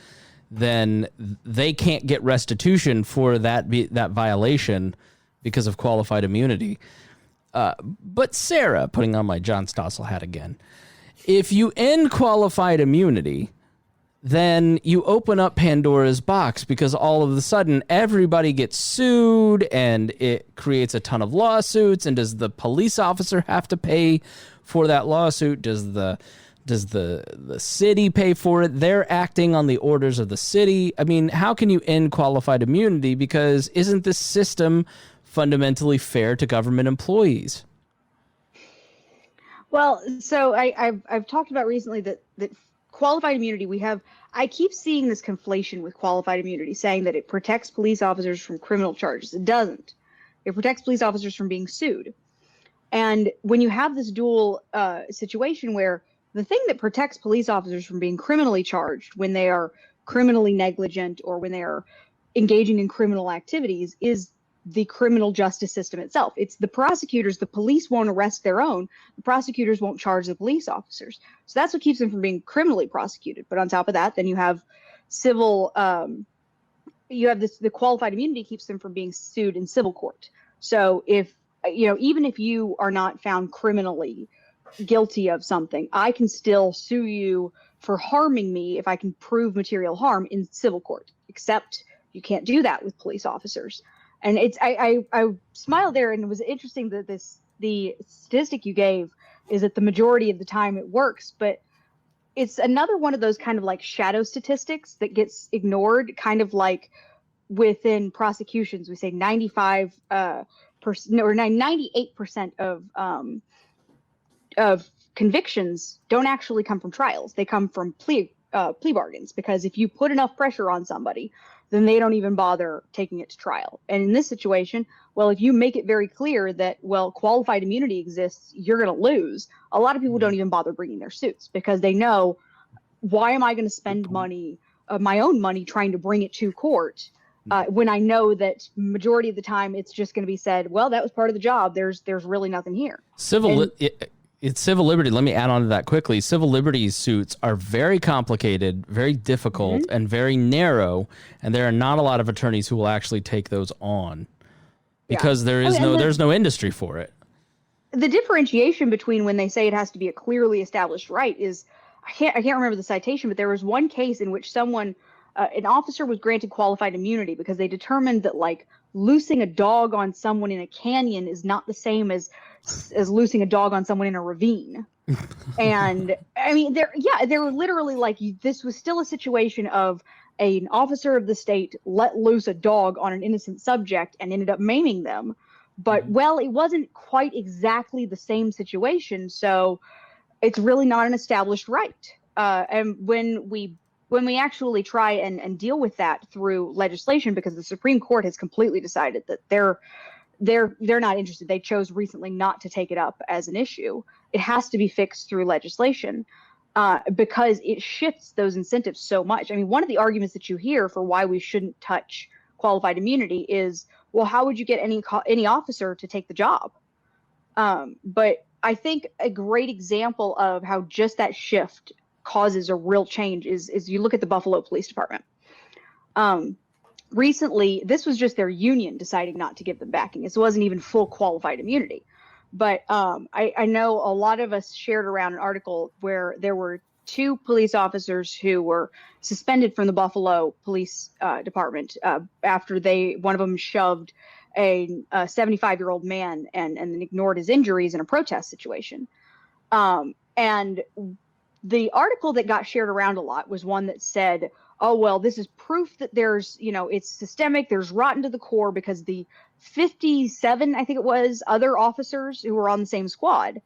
then they can't get restitution for that violation because of qualified immunity. But Sarah, putting on my John Stossel hat again, if you end qualified immunity, then you open up Pandora's box, because all of a sudden everybody gets sued and it creates a ton of lawsuits. And does the police officer have to pay for that lawsuit? Does the city pay for it? They're acting on the orders of the city. I mean, how can you end qualified immunity? Because isn't this system fundamentally fair to government employees? Well, so I've talked about recently that qualified immunity, I keep seeing this conflation with qualified immunity, saying that it protects police officers from criminal charges. It doesn't. It protects police officers from being sued. And when you have this dual situation where the thing that protects police officers from being criminally charged when they are criminally negligent or when they are engaging in criminal activities is the criminal justice system itself. It's the prosecutors. The police won't arrest their own. The prosecutors won't charge the police officers. So that's what keeps them from being criminally prosecuted. But on top of that, then you have civil, the qualified immunity keeps them from being sued in civil court. So even if you are not found criminally guilty of something, I can still sue you for harming me if I can prove material harm in civil court, except you can't do that with police officers. And I smiled there, and it was interesting that the statistic you gave is that the majority of the time it works, but it's another one of those kind of like shadow statistics that gets ignored, kind of like within prosecutions, we say 95% or 98% of convictions don't actually come from trials. They come from plea bargains, because if you put enough pressure on somebody, then they don't even bother taking it to trial. And in this situation, well, if you make it very clear that, well, qualified immunity exists, you're going to lose. A lot of people don't even bother bringing their suits, because they know, why am I going to spend money, my own money, trying to bring it to court when I know that majority of the time it's just going to be said, well, that was part of the job. There's really nothing here. It's civil liberty. Let me add on to that quickly. Civil liberty suits are very complicated, very difficult, and very narrow, and there are not a lot of attorneys who will actually take those on, because there's no industry for it. The differentiation between when they say it has to be a clearly established right is, I can't remember the citation, but there was one case in which an officer was granted qualified immunity because they determined that, like, loosing a dog on someone in a canyon is not the same as loosing a dog on someone in a ravine. And I mean, they were literally like, this was still a situation of an officer of the state let loose a dog on an innocent subject and ended up maiming them. But well, it wasn't quite exactly the same situation. So it's really not an established right. And when we actually try and deal with that through legislation, because the Supreme Court has completely decided that they're not interested. They chose recently not to take it up as an issue. It has to be fixed through legislation because it shifts those incentives so much. I mean, one of the arguments that you hear for why we shouldn't touch qualified immunity is, well, how would you get any officer to take the job? But I think a great example of how just that shift causes a real change is you look at the Buffalo Police Department. Recently, this was just their union deciding not to give them backing. This wasn't even full qualified immunity. But I know a lot of us shared around an article where there were 2 police officers who were suspended from the Buffalo Police Department after one of them shoved a 75-year-old man and then ignored his injuries in a protest situation. And the article that got shared around a lot was one that said, oh, well, this is proof that there's, it's systemic, there's rotten to the core, because the 57, I think it was, other officers who were on the same squad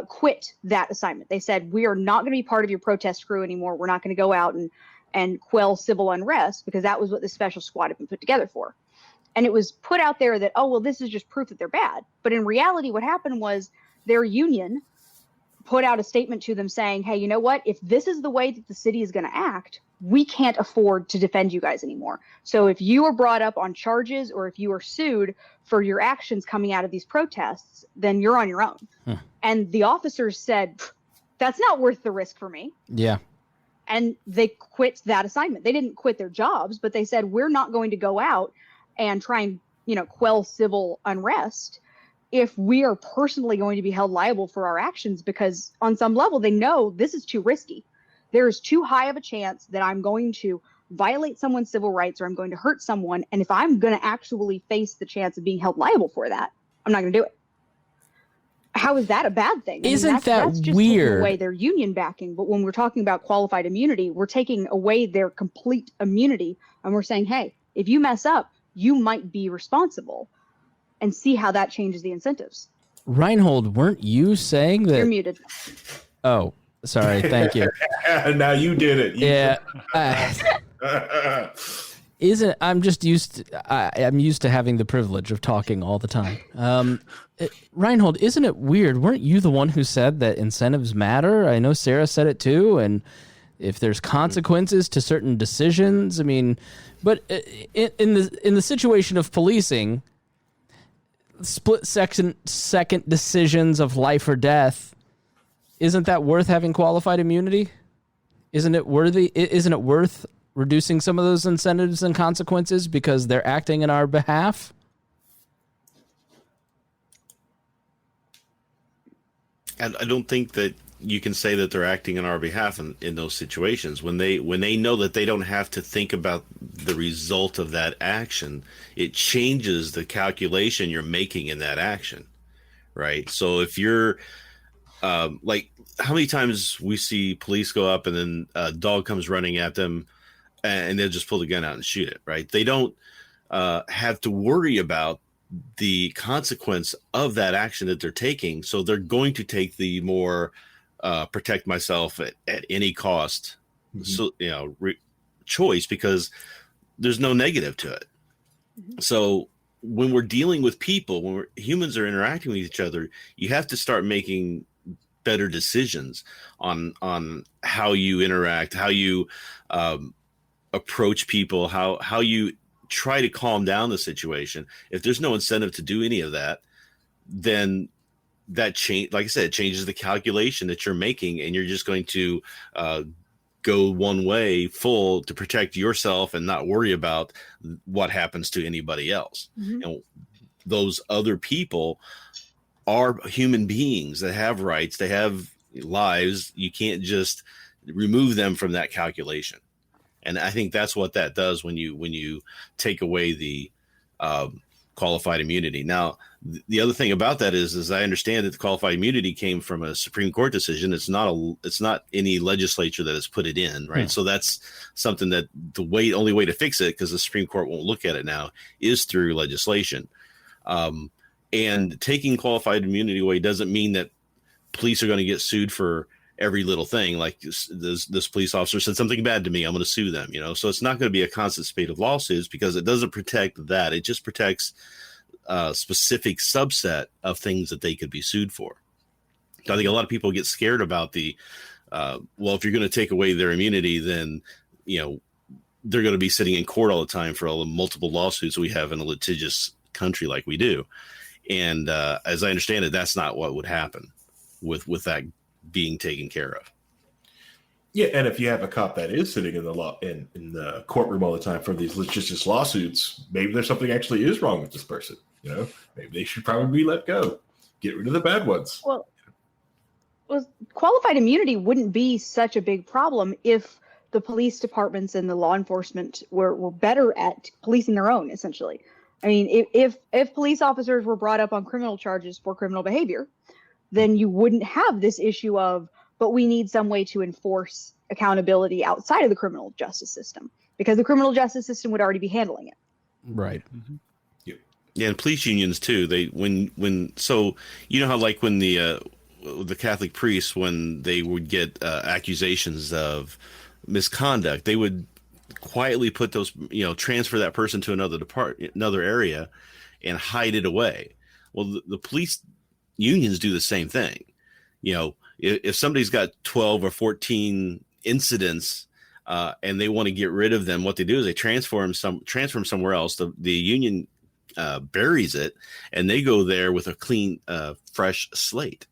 quit that assignment. They said, we are not going to be part of your protest crew anymore. We're not going to go out and quell civil unrest, because that was what the special squad had been put together for. And it was put out there that, oh, well, this is just proof that they're bad. But in reality, what happened was their union put out a statement to them saying, hey, you know what? If this is the way that the city is going to act, we can't afford to defend you guys anymore. So if you are brought up on charges or if you are sued for your actions coming out of these protests, then you're on your own. And the officers said, that's not worth the risk for me. Yeah. And they quit that assignment. They didn't quit their jobs, but they said, we're not going to go out and try and, quell civil unrest if we are personally going to be held liable for our actions, because on some level they know this is too risky. There is too high of a chance that I'm going to violate someone's civil rights or I'm going to hurt someone. And if I'm going to actually face the chance of being held liable for that, I'm not going to do it. How is that a bad thing? Isn't that's just weird? taking away their union backing. But when we're talking about qualified immunity, we're taking away their complete immunity. And we're saying, hey, if you mess up, you might be responsible, and see how that changes the incentives. Rhinehold, weren't you saying that? You're muted. Oh, sorry. Thank you. Now you did it. Yeah. I'm just I'm used to having the privilege of talking all the time. Rhinehold, isn't it weird? Weren't you the one who said that incentives matter? I know Sarah said it too. And if there's consequences to certain decisions, I mean, but in the situation of policing, second decisions of life or death, isn't that worth having qualified immunity? Isn't it worth reducing some of those incentives and consequences because they're acting in our behalf? I don't think that you can say that they're acting on our behalf in those situations when they know that they don't have to think about the result of that action. It changes the calculation you're making in that action, right? So if you're like, how many times we see police go up and then a dog comes running at them and they'll just pull the gun out and shoot it, right? They don't have to worry about the consequence of that action that they're taking. So they're going to take the more protect myself at any cost, so choice, because there's no negative to it. So when we're dealing with people, when humans are interacting with each other, you have to start making better decisions on how you interact, how you approach people, how you try to calm down the situation. If there's no incentive to do any of that, then that change, like I said, it changes the calculation that you're making, and you're just going to go one way full to protect yourself and not worry about what happens to anybody else. And those other people are human beings that have rights, they have lives. You can't just remove them from that calculation. And I think that's what that does when you take away the qualified immunity. Now, the other thing about that is I understand that the qualified immunity came from a Supreme Court decision. It's not any legislature that has put it in, right? So that's something that the only way to fix it, because the Supreme Court won't look at it now, is through legislation. And taking qualified immunity away doesn't mean that police are going to get sued for every little thing. Like this police officer said something bad to me, I'm going to sue them, So it's not going to be a constant spate of lawsuits, because it doesn't protect that. It just protects a specific subset of things that they could be sued for. I think a lot of people get scared about if you're going to take away their immunity, then, they're going to be sitting in court all the time for all the multiple lawsuits we have in a litigious country like we do. And as I understand it, that's not what would happen with that being taken care of. Yeah, and if you have a cop that is sitting in the courtroom all the time for these litigious lawsuits, maybe there's something actually is wrong with this person. Maybe they should probably be let go. Get rid of the bad ones. Well, qualified immunity wouldn't be such a big problem if the police departments and the law enforcement were better at policing their own, essentially. I mean, if police officers were brought up on criminal charges for criminal behavior, then you wouldn't have this issue of, but we need some way to enforce accountability outside of the criminal justice system, because the criminal justice system would already be handling it. Right. Yeah, and police unions too. So how like when the Catholic priests, when they would get accusations of misconduct, they would quietly put those, transfer that person to another area and hide it away. Well, the police unions do the same thing. If somebody's got 12 or 14 incidents and they want to get rid of them, what they do is they transfer them somewhere else. The union buries it, and they go there with a clean, fresh slate,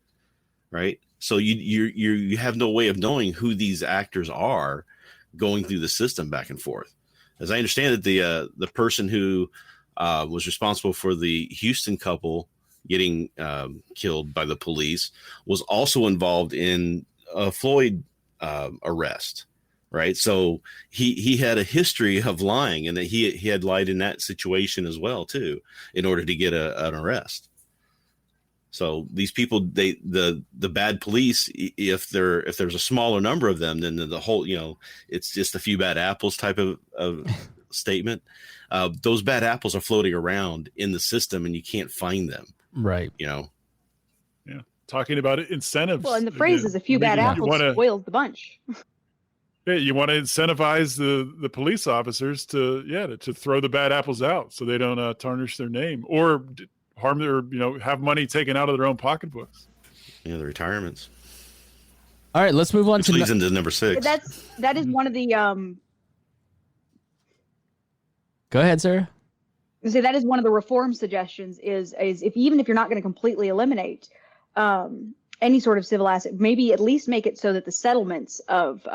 right? So you have no way of knowing who these actors are going through the system back and forth. As I understand it, the person who was responsible for the Houston couple getting killed by the police, was also involved in a Floyd arrest. Right. So he had a history of lying, and that he had lied in that situation as well, too, in order to get an arrest. So these people, the bad police, if there's a smaller number of them, then the whole, it's just a few bad apples type of statement. Those bad apples are floating around in the system, and you can't find them. Right. Yeah. Talking about incentives. Well, and the phrase is a few bad apples spoils the bunch. Yeah, you want to incentivize the police officers to throw the bad apples out so they don't tarnish their name or harm their, have money taken out of their own pocketbooks. Yeah, the retirements. All right, let's move on Which leads into number 6. That is one of the Go ahead, Sarah. So that is one of the reform suggestions is even if you're not going to completely eliminate any sort of civil asset, maybe at least make it so that the settlements of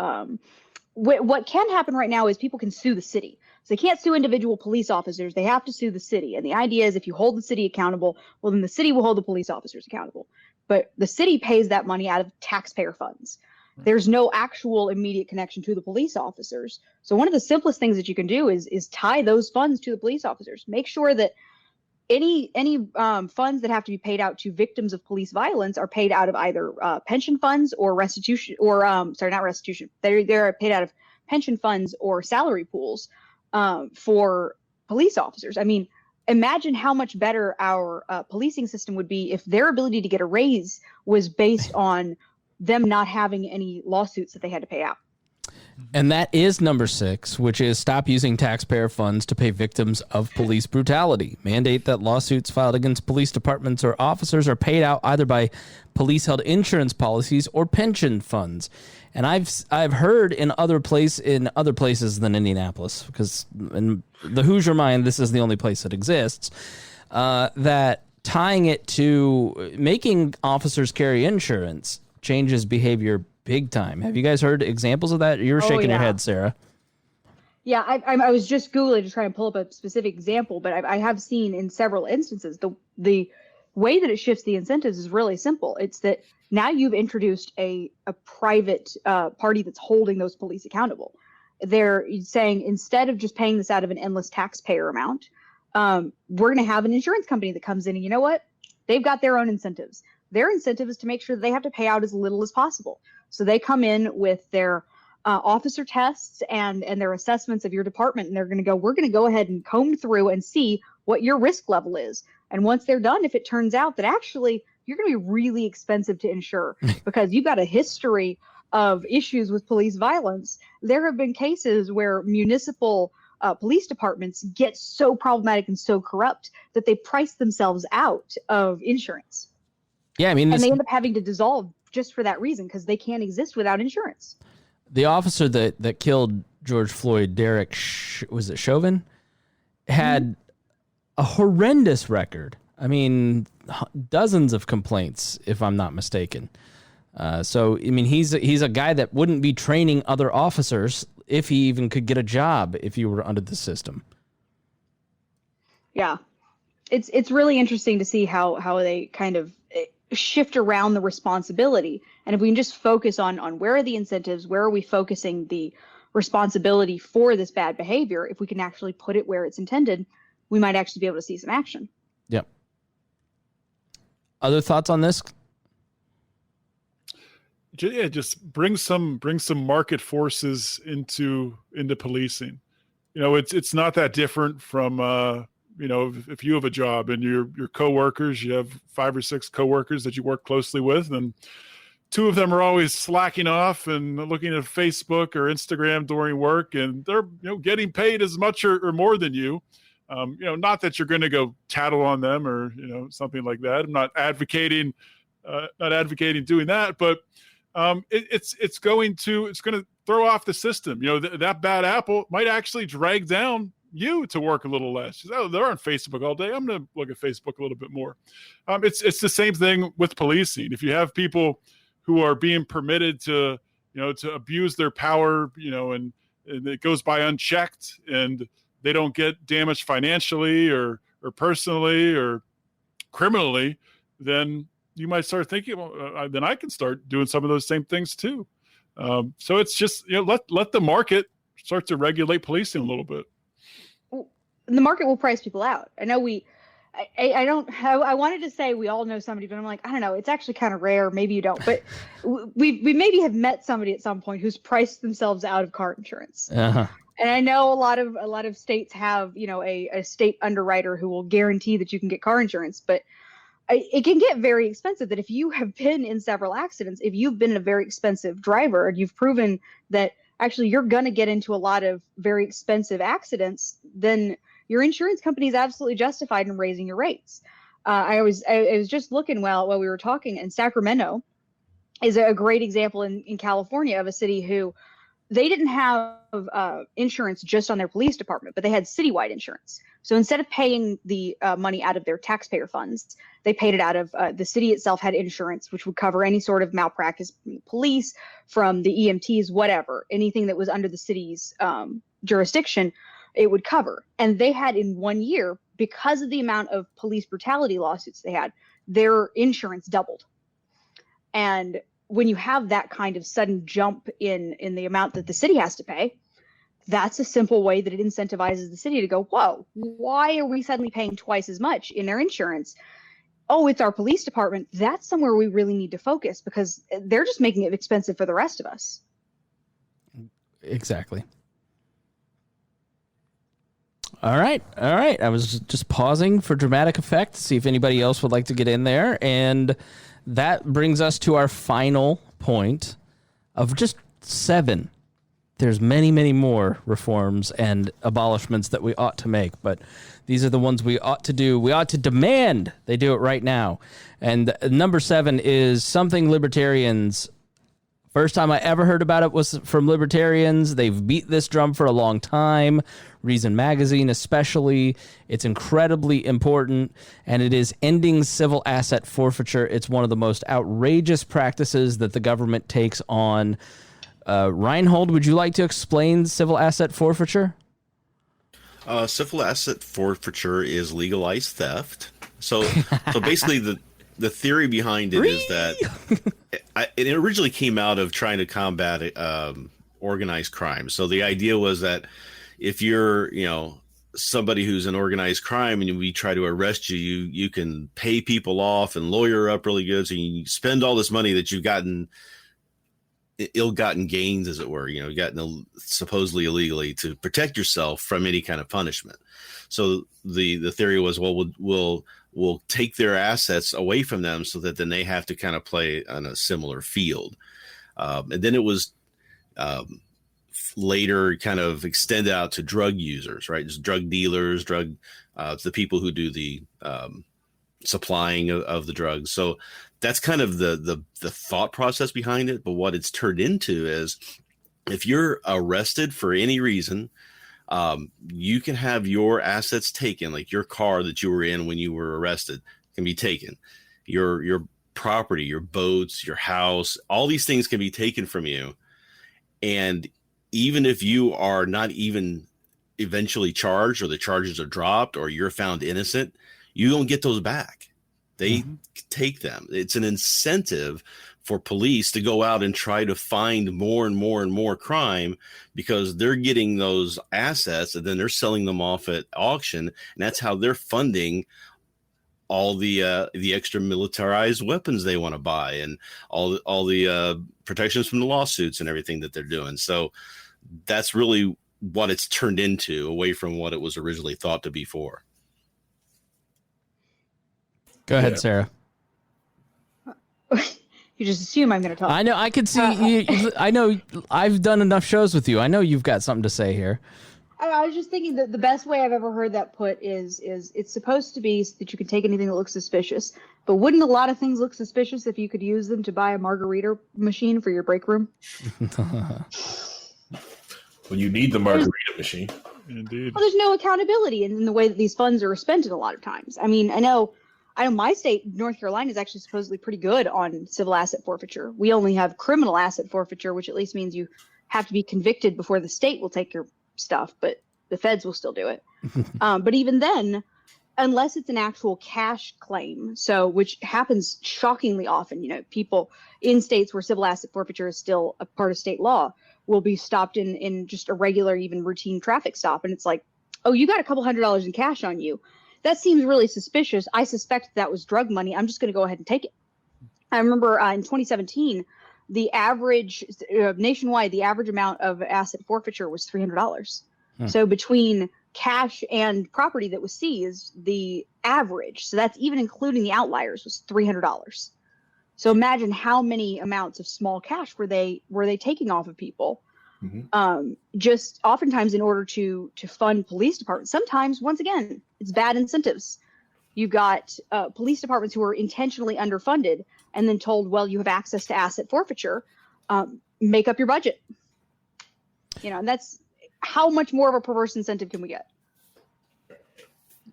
what can happen right now is people can sue the city. So they can't sue individual police officers. They have to sue the city. And the idea is if you hold the city accountable, well, then the city will hold the police officers accountable. But the city pays that money out of taxpayer funds. There's no actual immediate connection to the police officers. So one of the simplest things that you can do is tie those funds to the police officers. Make sure that any funds that have to be paid out to victims of police violence are paid out of either pension funds or restitution, or not restitution. They're paid out of pension funds or salary pools for police officers. I mean, imagine how much better our policing system would be if their ability to get a raise was based on them not having any lawsuits that they had to pay out. And that is number 6, which is stop using taxpayer funds to pay victims of police brutality. Mandate that lawsuits filed against police departments or officers are paid out either by police-held insurance policies or pension funds. And I've heard in other places than Indianapolis, because in the Hoosier mind, this is the only place that exists, that tying it to making officers carry insurance changes behavior big time. Have you guys heard examples of that? You were shaking your head, Sarah. Yeah, I was just Googling to try and pull up a specific example, but I have seen in several instances the way that it shifts the incentives is really simple. It's that now you've introduced a private party that's holding those police accountable. They're saying instead of just paying this out of an endless taxpayer amount, we're going to have an insurance company that comes in, and you know what? They've got their own incentives. Their incentive is to make sure that they have to pay out as little as possible. So they come in with their officer tests and their assessments of your department, and we're going to go ahead and comb through and see what your risk level is. And once they're done, if it turns out that actually you're going to be really expensive to insure because you've got a history of issues with police violence, there have been cases where municipal police departments get so problematic and so corrupt that they price themselves out of insurance. Yeah, I mean, and they end up having to dissolve just for that reason because they can't exist without insurance. The officer that killed George Floyd, Derek, was it Chauvin, had a horrendous record. I mean, dozens of complaints, if I'm not mistaken. So, I mean, he's a guy that wouldn't be training other officers if he even could get a job if you were under the system. Yeah, it's really interesting to see how they kind of shift around the responsibility. And if we can just focus on where are the incentives, where are we focusing the responsibility for this bad behavior, if we can actually put it where it's intended, we might actually be able to see some action. Yep. Other thoughts on this? Yeah, just bring some market forces into policing. You know, it's not that different from you know, if you have a job and your coworkers, you have 5 or 6 coworkers that you work closely with, and 2 of them are always slacking off and looking at Facebook or Instagram during work, and they're getting paid as much or more than you. Not that you're going to go tattle on them or something like that. I'm not advocating doing that, but it's going to throw off the system. That bad apple might actually drag down you to work a little less. They're on Facebook all day. I'm going to look at Facebook a little bit more. It's the same thing with policing. If you have people who are being permitted to abuse their power, and it goes by unchecked, and they don't get damaged financially or personally or criminally, then you might start thinking, well, then I can start doing some of those same things too. So it's just, let the market start to regulate policing a little bit. The market will price people out. I know I wanted to say we all know somebody, but I'm like, I don't know. It's actually kind of rare. Maybe you don't, but we maybe have met somebody at some point who's priced themselves out of car insurance. Uh-huh. And I know a lot of states have, a state underwriter who will guarantee that you can get car insurance, but it can get very expensive. That if you have been in several accidents, if you've been a very expensive driver, and you've proven that actually you're going to get into a lot of very expensive accidents, then your insurance company is absolutely justified in raising your rates. I was just looking while we were talking, and Sacramento is a great example in California of a city who they didn't have insurance just on their police department, but they had citywide insurance. So instead of paying the money out of their taxpayer funds, they paid it out of the city itself had insurance, which would cover any sort of malpractice from the police, from the EMTs, whatever, anything that was under the city's jurisdiction, it would cover. And they had in 1 year, because of the amount of police brutality lawsuits they had, their insurance doubled. And when you have that kind of sudden jump in the amount that the city has to pay, that's a simple way that it incentivizes the city to go, whoa, why are we suddenly paying twice as much in our insurance? Oh, it's our police department. That's somewhere we really need to focus, because they're just making it expensive for the rest of us. Exactly. All right. I was just pausing for dramatic effect to see if anybody else would like to get in there. And that brings us to our final point of just 7. There's many, many more reforms and abolishments that we ought to make, but these are the ones we ought to do. We ought to demand they do it right now. And number 7 is something libertarians, first time I ever heard about it was from libertarians. They've beat this drum for a long time. Reason Magazine especially. It's incredibly important, and it is ending civil asset forfeiture. It's one of the most outrageous practices that the government takes on. Rhinehold, would you like to explain civil asset forfeiture? Civil asset forfeiture is legalized theft. So basically the theory behind it is that it originally came out of trying to combat organized crime. So the idea was that if you're, somebody who's in organized crime and we try to arrest you, you can pay people off and lawyer up really good. So you spend all this money that you've gotten, ill-gotten gains, as it were, gotten supposedly illegally, to protect yourself from any kind of punishment. So the theory was, well, we'll take their assets away from them so that then they have to kind of play on a similar field. And then it was later kind of extended out to drug users, right? Just drug dealers, the people who do the supplying of the drugs. So that's kind of the thought process behind it. But what it's turned into is, if you're arrested for any reason, you can have your assets taken, like your car that you were in when you were arrested can be taken. Your property, your boats, your house, all these things can be taken from you. And even if you are not even eventually charged, or the charges are dropped, or you're found innocent, you don't get those back. They take them. It's an incentive for police to go out and try to find more and more and more crime, because they're getting those assets and then they're selling them off at auction. And that's how they're funding all the extra militarized weapons they want to buy, and all the protections from the lawsuits and everything that they're doing. So that's really what it's turned into, away from what it was originally thought to be for. Go ahead, Sarah. You just assume I'm going to talk. I know. I could see you. I know. I've done enough shows with you. I know you've got something to say here. I was just thinking that the best way I've ever heard that put is it's supposed to be that you can take anything that looks suspicious, but wouldn't a lot of things look suspicious if you could use them to buy a margarita machine for your break room? Well, you need the margarita machine. Indeed. Well, there's no accountability in the way that these funds are spent a lot of times. I mean, I know my state, North Carolina, is actually supposedly pretty good on civil asset forfeiture. We only have criminal asset forfeiture, which at least means you have to be convicted before the state will take your stuff, but the feds will still do it. But even then, unless it's an actual cash claim, so which happens shockingly often. People in states where civil asset forfeiture is still a part of state law will be stopped in just a regular, even routine traffic stop, and it's like, oh, you got a couple $100 in cash on you. That seems really suspicious. I suspect that was drug money. I'm just going to go ahead and take it. I remember in 2017, the average nationwide, the average amount of asset forfeiture was $300. So between cash and property that was seized, the average, so that's even including the outliers, was $300. So imagine how many amounts of small cash were they taking off of people, just oftentimes in order to fund police departments. Sometimes, once again, it's bad incentives. You've got police departments who are intentionally underfunded and then told, well, you have access to asset forfeiture, make up your budget. And that's how much more of a perverse incentive can we get?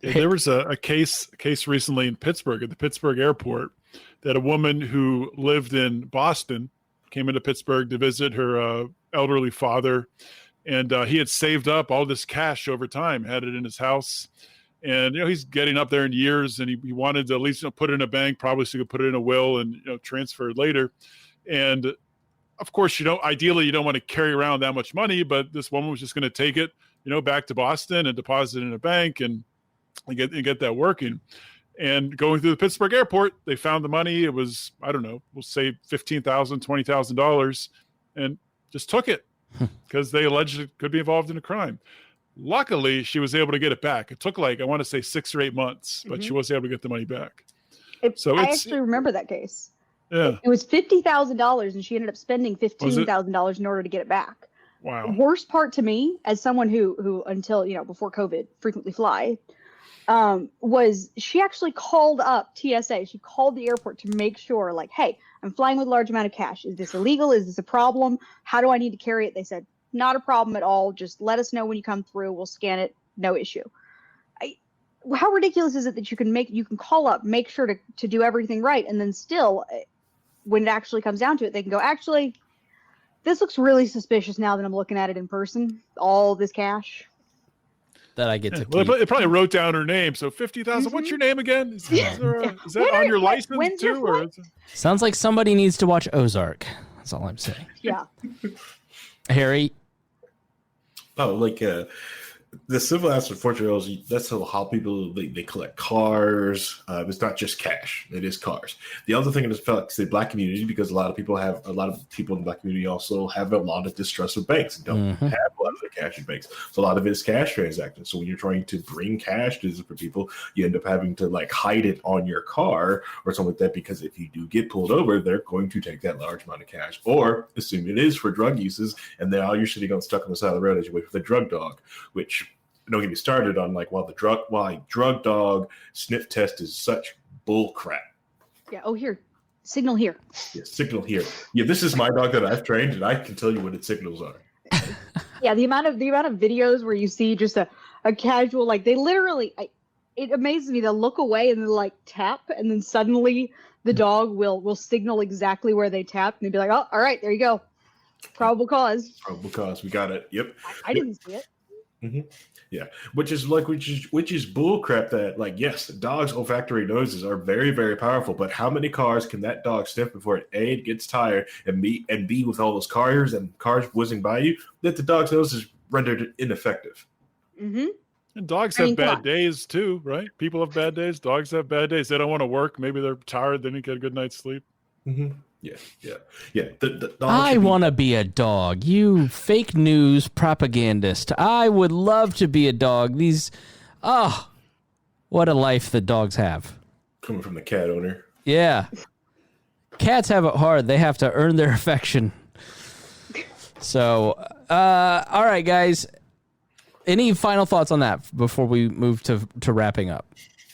There was a case recently in Pittsburgh, at the Pittsburgh airport, that a woman who lived in Boston came into Pittsburgh to visit her elderly father, and he had saved up all this cash over time, had it in his house. And, he's getting up there in years, and he wanted to at least put it in a bank, probably so he could put it in a will and, transfer it later. And of course, ideally you don't want to carry around that much money, but this woman was just going to take it, back to Boston and deposit it in a bank and get that working. And going through the Pittsburgh airport, they found the money. It was, I don't know, we'll say $15,000, $20,000, and just took it because they allegedly could be involved in a crime. Luckily, she was able to get it back. It took I want to say 6 or 8 months, but she was able to get the money back. I actually remember that case. Yeah. It was $50,000, and she ended up spending $15,000 in order to get it back. Wow. The worst part to me, as someone who until, before COVID, frequently fly, was she actually called up TSA. She called the airport to make sure, hey, I'm flying with a large amount of cash. Is this illegal? Is this a problem? How do I need to carry it? They said, not a problem at all. Just let us know when you come through. We'll scan it. No issue. How ridiculous is it that you can call up, make sure to do everything right, and then still, when it actually comes down to it, they can go, actually, this looks really suspicious now that I'm looking at it in person. All this cash. That I get to keep. Well, they probably wrote down her name. So 50,000. What's your name again? Is that on your license too? Or sounds like somebody needs to watch Ozark. That's all I'm saying. Yeah. Harry. The civil asset forfeiture, that's how people they collect cars. It's not just cash; it is cars. The other thing is the black community, because a lot of people in the black community also have a lot of distrust with banks and don't have a lot of their cash in banks. So a lot of it is cash transactions. So when you're trying to bring cash to different people, you end up having to hide it on your car or something like that, because if you do get pulled over, they're going to take that large amount of cash, or assume it is for drug uses, and then you're sitting stuck on the side of the road as you wait for the drug dog, which. Don't get me started on why drug dog sniff test is such bull crap. Yeah. Oh, here, signal here. Yeah, signal here. Yeah, this is my dog that I've trained, and I can tell you what its signals are. Yeah, the amount of videos where you see just a casual, they literally, it amazes me. They'll look away and they'll tap, and then suddenly the dog will signal exactly where they tapped, and they'd be like, oh, all right, there you go. Probable cause. Probable cause. We got it. Yep. I didn't see it. Mm-hmm. Yeah, which is bull crap. That yes, dogs' olfactory noses are very, very powerful. But how many cars can that dog sniff before it gets tired, and B, with all those cars whizzing by you, that the dog's nose is rendered ineffective. Mm-hmm. And dogs have bad days too, right? People have bad days. Dogs have bad days. They don't want to work. Maybe they're tired. They didn't get a good night's sleep. Mm-hmm. Yeah. The I want to be a dog. You fake news propagandist. I would love to be a dog. What a life the dogs have. Coming from the cat owner. Yeah. Cats have it hard. They have to earn their affection. So, all right, guys. Any final thoughts on that before we move to wrapping up?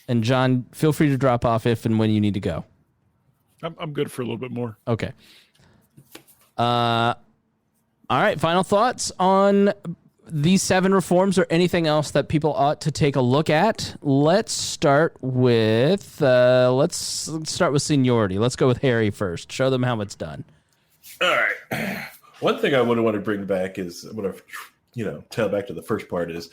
And John, feel free to drop off if and when you need to go. I'm good for a little bit more. Okay. All right. Final thoughts on these 7 reforms, or anything else that people ought to take a look at. Let's start with seniority. Let's go with Harry first. Show them how it's done. All right. One thing I would want to bring back is I'm going to tell back to the first part is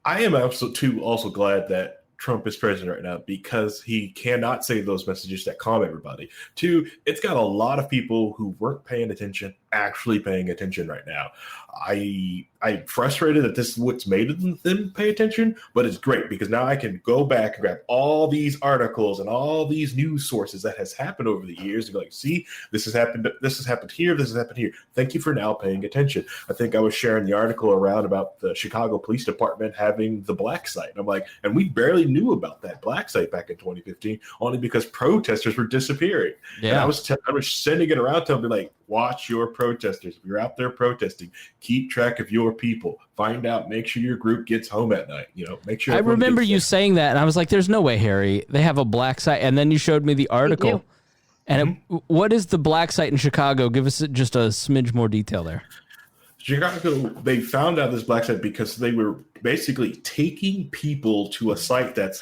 I am also glad that Trump is president right now because he cannot say those messages that calm everybody. Two, it's got a lot of people who weren't paying attention actually paying attention right now. I'm frustrated that this is what's made them pay attention, but it's great because now I can go back and grab all these articles and all these news sources that has happened over the years and be like, see, this has happened here, this has happened here. Thank you for now paying attention. I think I was sharing the article around about the Chicago Police Department having the black site. And I'm like, and we barely knew about that black site back in 2015 only because protesters were disappearing. Yeah. And I was sending it around to them, like, watch your protesters. If you're out there protesting, keep track of your people. Find out, make sure your group gets home at night. Make sure. I remember you saying that, and I was like, there's no way, Harry. They have a black site. And then you showed me the article. And what is the black site in Chicago? Give us just a smidge more detail there. Chicago, they found out this black site because they were basically taking people to a site that's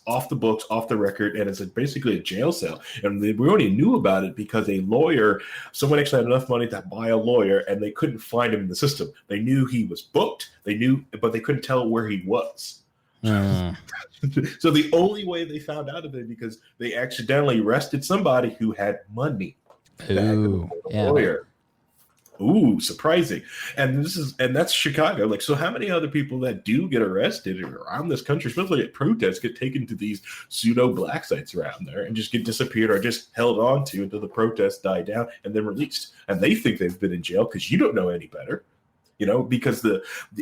off the books, off the record, and it's basically a jail cell. And we only knew about it because someone actually had enough money to buy a lawyer, and they couldn't find him in the system. They knew he was booked, but they couldn't tell where he was. So the only way they found out of it because they accidentally arrested somebody who had money. Lawyer. Ooh, surprising. And that's Chicago. Like, so how many other people that do get arrested around this country, especially at protests, get taken to these pseudo black sites around there and just get disappeared or just held on to until the protests die down and then released? And they think they've been in jail because you don't know any better. Because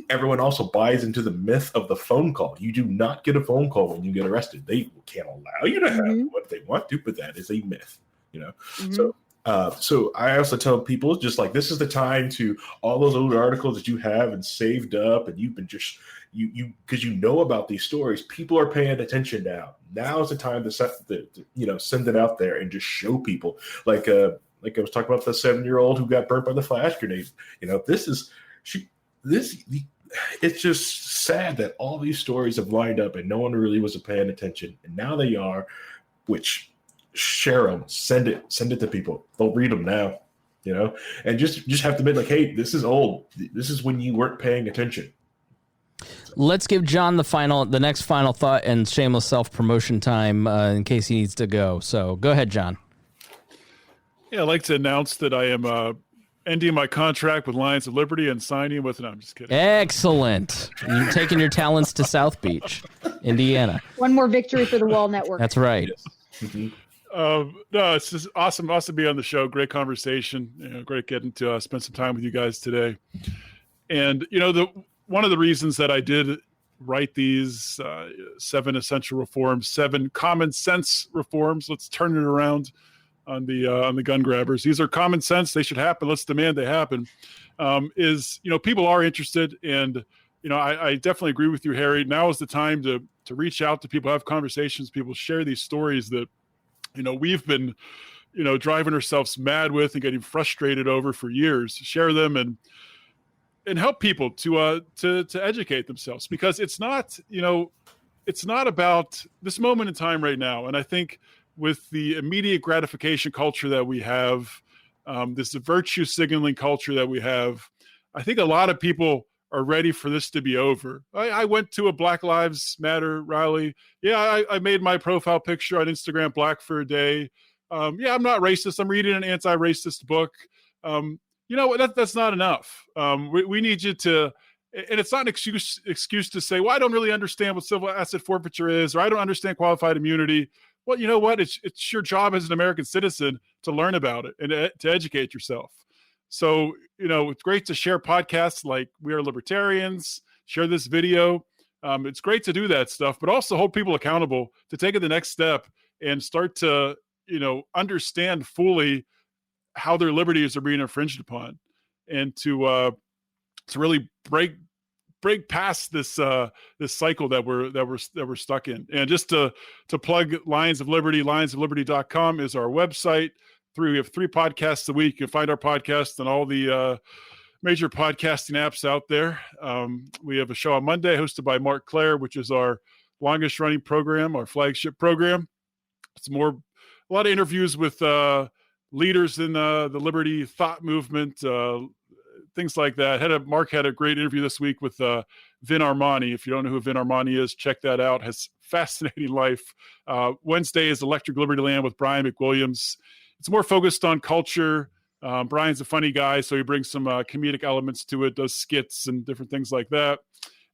everyone also buys into the myth of the phone call. You do not get a phone call when you get arrested. They can't allow you to have what they want to, but that is a myth. So I also tell people just like this is the time to all those old articles that you have and saved up and you've been just you because you know about these stories. People are paying attention now. Now is the time to send it out there and just show people. Like I was talking about the 7-year-old who got burnt by the flash grenade. It's just sad that all these stories have lined up and no one really was paying attention, and now they are. Which share them, send it to people. They'll read them now, and just have to admit like, hey, this is old. This is when you weren't paying attention. Let's give John the next final thought and shameless self-promotion time in case he needs to go. So go ahead, John. Yeah, I'd like to announce that I am ending my contract with Lions of Liberty and signing with. No, I'm just kidding. Excellent. You're taking your talents to South Beach, Indiana. One more victory for the Wall Network. That's right. Yes. No, it's just awesome to be on the show. Great conversation. Great getting to spend some time with you guys today. And one of the reasons that I did write these 7 essential reforms, 7 common sense reforms. Let's turn it around on the gun grabbers. These are common sense. They should happen. Let's demand they happen. People are interested, and I definitely agree with you, Harry. Now is the time to reach out to people, have conversations, people share these stories that we've been driving ourselves mad with and getting frustrated over for years. Share them and help people to educate themselves, because it's not about this moment in time right now. And I think with the immediate gratification culture that we have, this virtue signaling culture that we have, I think a lot of people are ready for this to be over. I went to a Black Lives Matter rally. Yeah, I made my profile picture on Instagram black for a day. I'm not racist. I'm reading an anti-racist book. That's not enough. We need you to, and it's not an excuse to say, well, I don't really understand what civil asset forfeiture is, or I don't understand qualified immunity. Well, you know what? It's your job as an American citizen to learn about it and to educate yourself. So, it's great to share podcasts like We Are Libertarians, share this video. It's great to do that stuff, but also hold people accountable to take it the next step and start to, understand fully how their liberties are being infringed upon, and to really break past this cycle that we're stuck in. And just to plug Lions of Liberty, lionsofliberty.com is our website. We have 3 podcasts a week. You can find our podcast on all the major podcasting apps out there. We have a show on Monday hosted by Mark Clare, which is our longest running program, our flagship program. It's a lot of interviews with leaders in the liberty thought movement, things like that. Mark had a great interview this week with Vin Armani. If you don't know who Vin Armani is, check that out. Has fascinating life. Wednesday is Electric Liberty Land with Brian McWilliams. It's more focused on culture. Brian's a funny guy, so he brings some comedic elements to it, does skits and different things like that.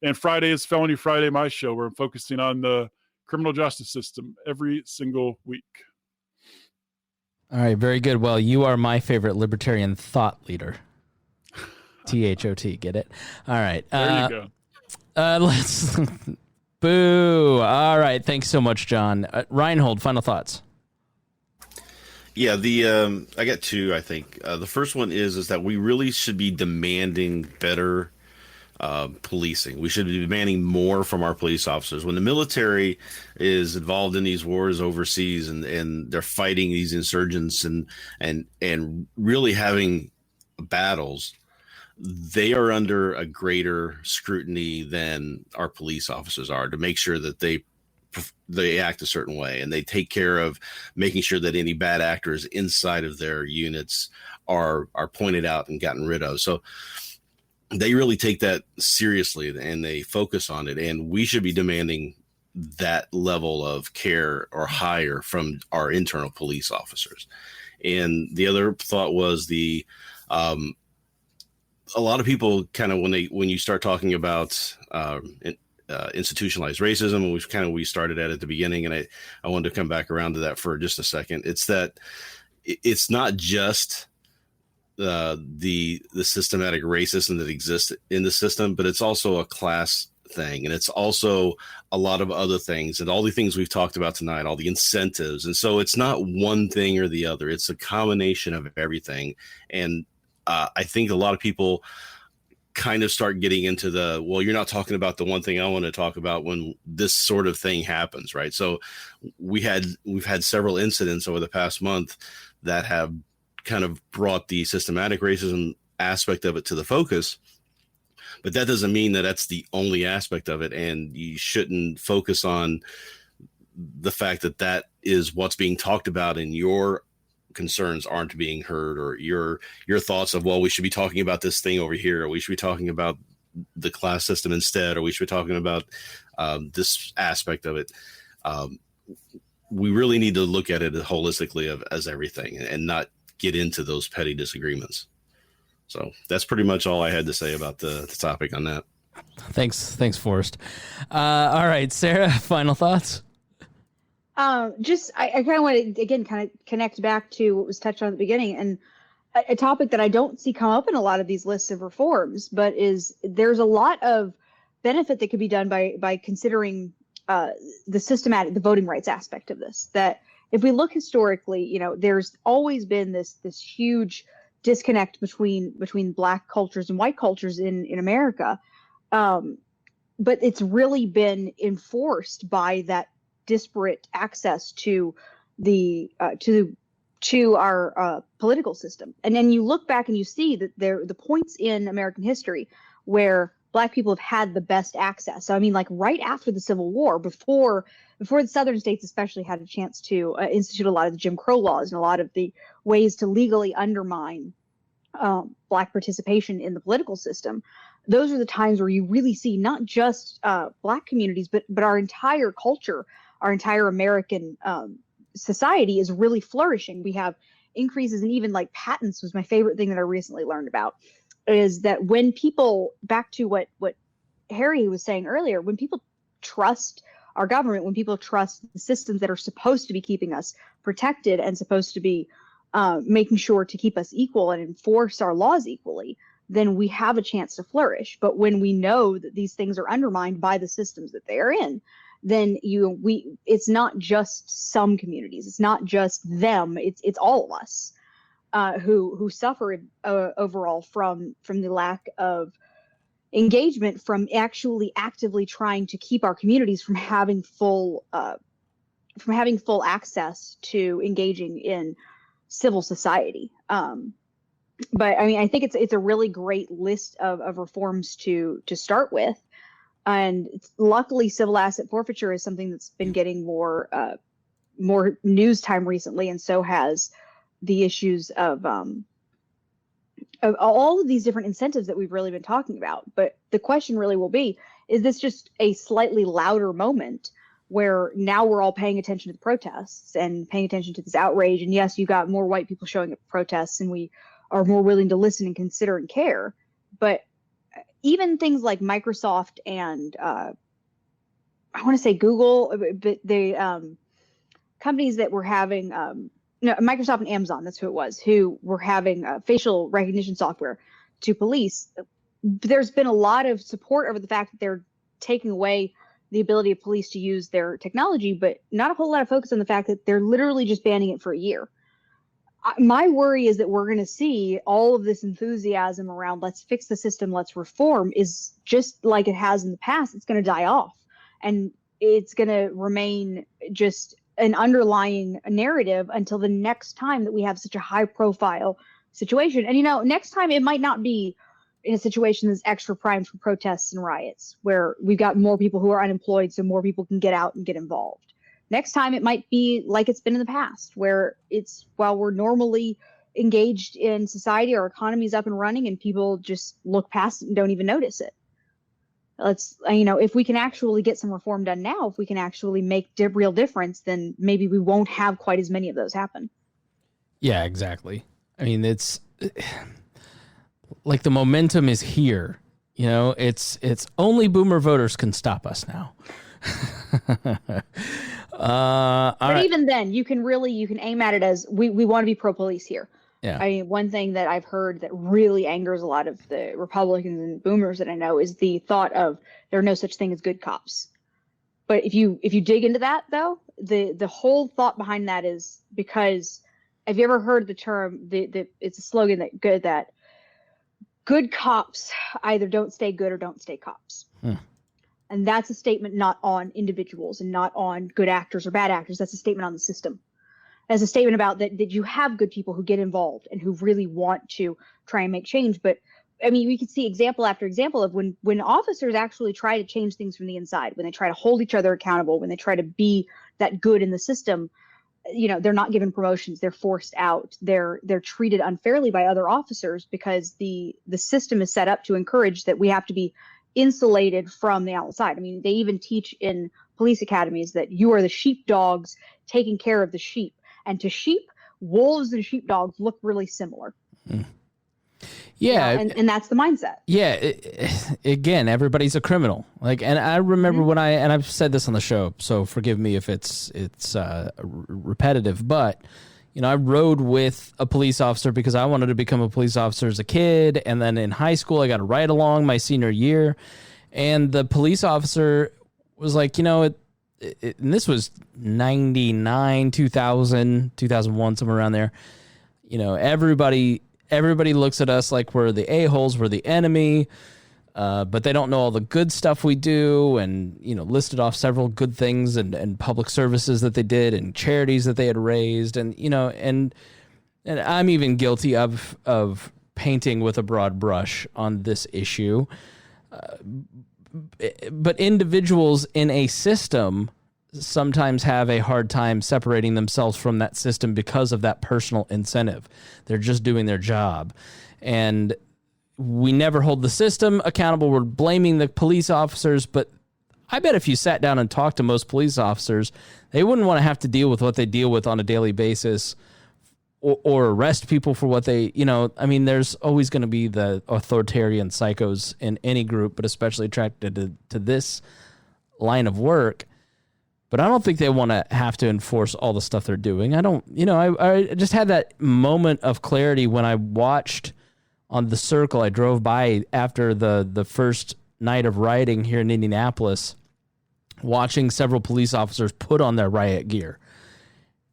And Friday is Felony Friday, my show, where I'm focusing on the criminal justice system every single week. All right, very good. Well, you are my favorite libertarian thought leader. THOT, get it? All right. There you go. Let's boo. All right, thanks so much, John. Rhinehold, final thoughts. Yeah, I got two, I think. The first one is that we really should be demanding better policing. We should be demanding more from our police officers. When the military is involved in these wars overseas and they're fighting these insurgents and really having battles, they are under a greater scrutiny than our police officers are to make sure that they act a certain way, and they take care of making sure that any bad actors inside of their units are pointed out and gotten rid of. So they really take that seriously and they focus on it, and we should be demanding that level of care or higher from our internal police officers. And the other thought was a lot of people kind of when you start talking about institutionalized racism, which kind of we started at the beginning, and I wanted to come back around to that for just a second. It's that it's not just the systematic racism that exists in the system, but it's also a class thing, and it's also a lot of other things, and all the things we've talked about tonight, all the incentives. And so it's not one thing or the other, it's a combination of everything. And I think a lot of people kind of start getting into well, you're not talking about the one thing I want to talk about when this sort of thing happens, right? So we've had several incidents over the past month that have kind of brought the systematic racism aspect of it to the focus, but that doesn't mean that that's the only aspect of it, and you shouldn't focus on the fact that that is what's being talked about and your concerns aren't being heard, or your thoughts of, well, we should be talking about this thing over here, or we should be talking about the class system instead, or we should be talking about this aspect of it. We really need to look at it holistically as everything, and not get into those petty disagreements. So that's pretty much all I had to say about the topic on that. Thanks, Forrest. All right, Sarah, final thoughts? I kind of want to, again, kind of connect back to what was touched on at the beginning, and a topic that I don't see come up in a lot of these lists of reforms, but there's a lot of benefit that could be done by considering the voting rights aspect of this. That if we look historically, there's always been this huge disconnect between Black cultures and white cultures in America, but it's really been enforced by that disparate access to our political system. And then you look back and you see that the points in American history where Black people have had the best access. So I mean, like right after the Civil War, before the Southern states especially had a chance to institute a lot of the Jim Crow laws and a lot of the ways to legally undermine Black participation in the political system, those are the times where you really see not just Black communities, but our entire culture, our entire American society is really flourishing. We have increases in even like patents was my favorite thing that I recently learned about, is that when people, back to what Harry was saying earlier, when people trust our government, when people trust the systems that are supposed to be keeping us protected and supposed to be making sure to keep us equal and enforce our laws equally, then we have a chance to flourish. But when we know that these things are undermined by the systems that they are in, then it's not just some communities, it's not just them, it's all of us who suffered overall from the lack of engagement, from actually actively trying to keep our communities from having full access to engaging in civil society. But I mean, I think it's a really great list of reforms to start with. And luckily, civil asset forfeiture is something that's been getting more news time recently, and so has the issues of all of these different incentives that we've really been talking about. But the question really will be, Is this just a slightly louder moment where now we're all paying attention to the protests and paying attention to this outrage? And yes, you got more white people showing up at protests, and we are more willing to listen and consider and care. But even things like Microsoft and I want to say Google, but the companies that were having Microsoft and Amazon, that's who it was, who were having facial recognition software to police. There's been a lot of support over the fact that they're taking away the ability of police to use their technology, but not a whole lot of focus on the fact that they're literally just banning it for a year. My worry is that we're going to see all of this enthusiasm around let's fix the system, let's reform, is just like it has in the past. It's going to die off, and it's going to remain just an underlying narrative until the next time that we have such a high profile situation. And, next time it might not be in a situation that's extra primed for protests and riots, where we've got more people who are unemployed, so more people can get out and get involved. Next time it might be like it's been in the past, where it's while we're normally engaged in society, our economy's up and running, and people just look past it and don't even notice it. Let's, if we can actually get some reform done now, if we can actually make real difference, then maybe we won't have quite as many of those happen. Yeah, exactly. I mean, it's like the momentum is here. It's only boomer voters can stop us now. But even then, you can aim at it as we want to be pro-police here. Yeah. I mean, one thing that I've heard that really angers a lot of the Republicans and boomers that I know is the thought of there are no such thing as good cops. But if you dig into that, though, the whole thought behind that is because have you ever heard the term? It's a slogan that good cops either don't stay good or don't stay cops. And that's a statement not on individuals and not on good actors or bad actors. That's a statement on the system. As a statement about that you have good people who get involved and who really want to try and make change. But I mean, we can see example after example of when officers actually try to change things from the inside, when they try to hold each other accountable, when they try to be that good in the system, they're not given promotions, they're forced out, they're treated unfairly by other officers because the system is set up to encourage that we have to be insulated from the outside. I mean, they even teach in police academies that you are the sheepdogs taking care of the sheep. And to sheep, wolves and sheepdogs look really similar. Yeah. And that's the mindset. Yeah. Again, everybody's a criminal. And I remember and I've said this on the show, so forgive me if it's repetitive, but I rode with a police officer because I wanted to become a police officer as a kid. And then in high school, I got a ride along my senior year. And the police officer was like, and this was 99, 2000, 2001, somewhere around there. Everybody looks at us like we're the a-holes, we're the enemy. But they don't know all the good stuff we do, and listed off several good things and public services that they did and charities that they had raised, and and I'm even guilty of painting with a broad brush on this issue. But individuals in a system sometimes have a hard time separating themselves from that system because of that personal incentive. They're just doing their job, and we never hold the system accountable. We're blaming the police officers, but I bet if you sat down and talked to most police officers, they wouldn't want to have to deal with what they deal with on a daily basis or arrest people for what they, there's always going to be the authoritarian psychos in any group, but especially attracted to this line of work. But I don't think they want to have to enforce all the stuff they're doing. I just had that moment of clarity when I watched on the Circle. I drove by after the first night of rioting here in Indianapolis, watching several police officers put on their riot gear.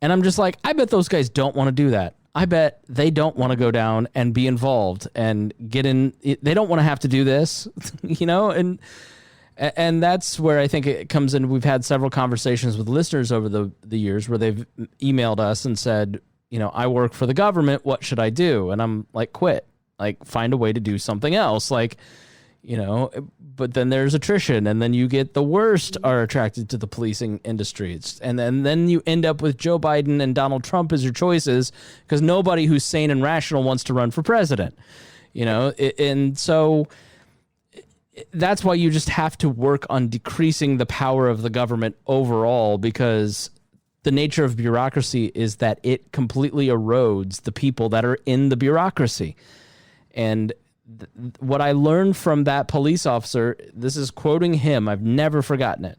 And I'm just like, I bet those guys don't want to do that. I bet they don't want to go down and be involved and get in. They don't want to have to do this, and that's where I think it comes in. We've had several conversations with listeners over the years where they've emailed us and said, I work for the government. What should I do? And I'm like, quit. Find a way to do something else. But then there's attrition, and then you get the worst are attracted to the policing industry. And then you end up with Joe Biden and Donald Trump as your choices because nobody who's sane and rational wants to run for president, and so that's why you just have to work on decreasing the power of the government overall, because the nature of bureaucracy is that it completely erodes the people that are in the bureaucracy. And what I learned from that police officer, this is quoting him, I've never forgotten it.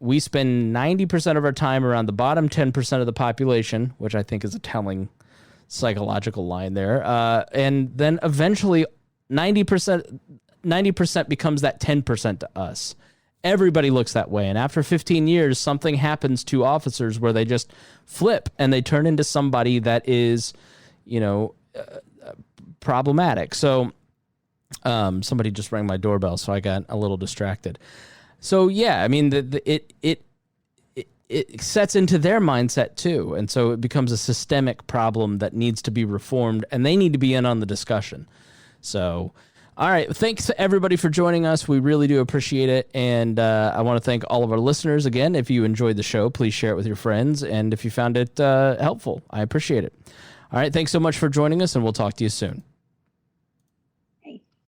We spend 90% of our time around the bottom 10% of the population, which I think is a telling psychological line there. And then eventually 90% becomes that 10% to us. Everybody looks that way. And after 15 years, something happens to officers where they just flip and they turn into somebody that is, problematic. So somebody just rang my doorbell, so I got a little distracted. So yeah, I mean, it sets into their mindset too. And so it becomes a systemic problem that needs to be reformed, and they need to be in on the discussion. So, all right. Thanks everybody for joining us. We really do appreciate it. And I want to thank all of our listeners again. If you enjoyed the show, please share it with your friends. And if you found it helpful, I appreciate it. All right. Thanks so much for joining us, and we'll talk to you soon.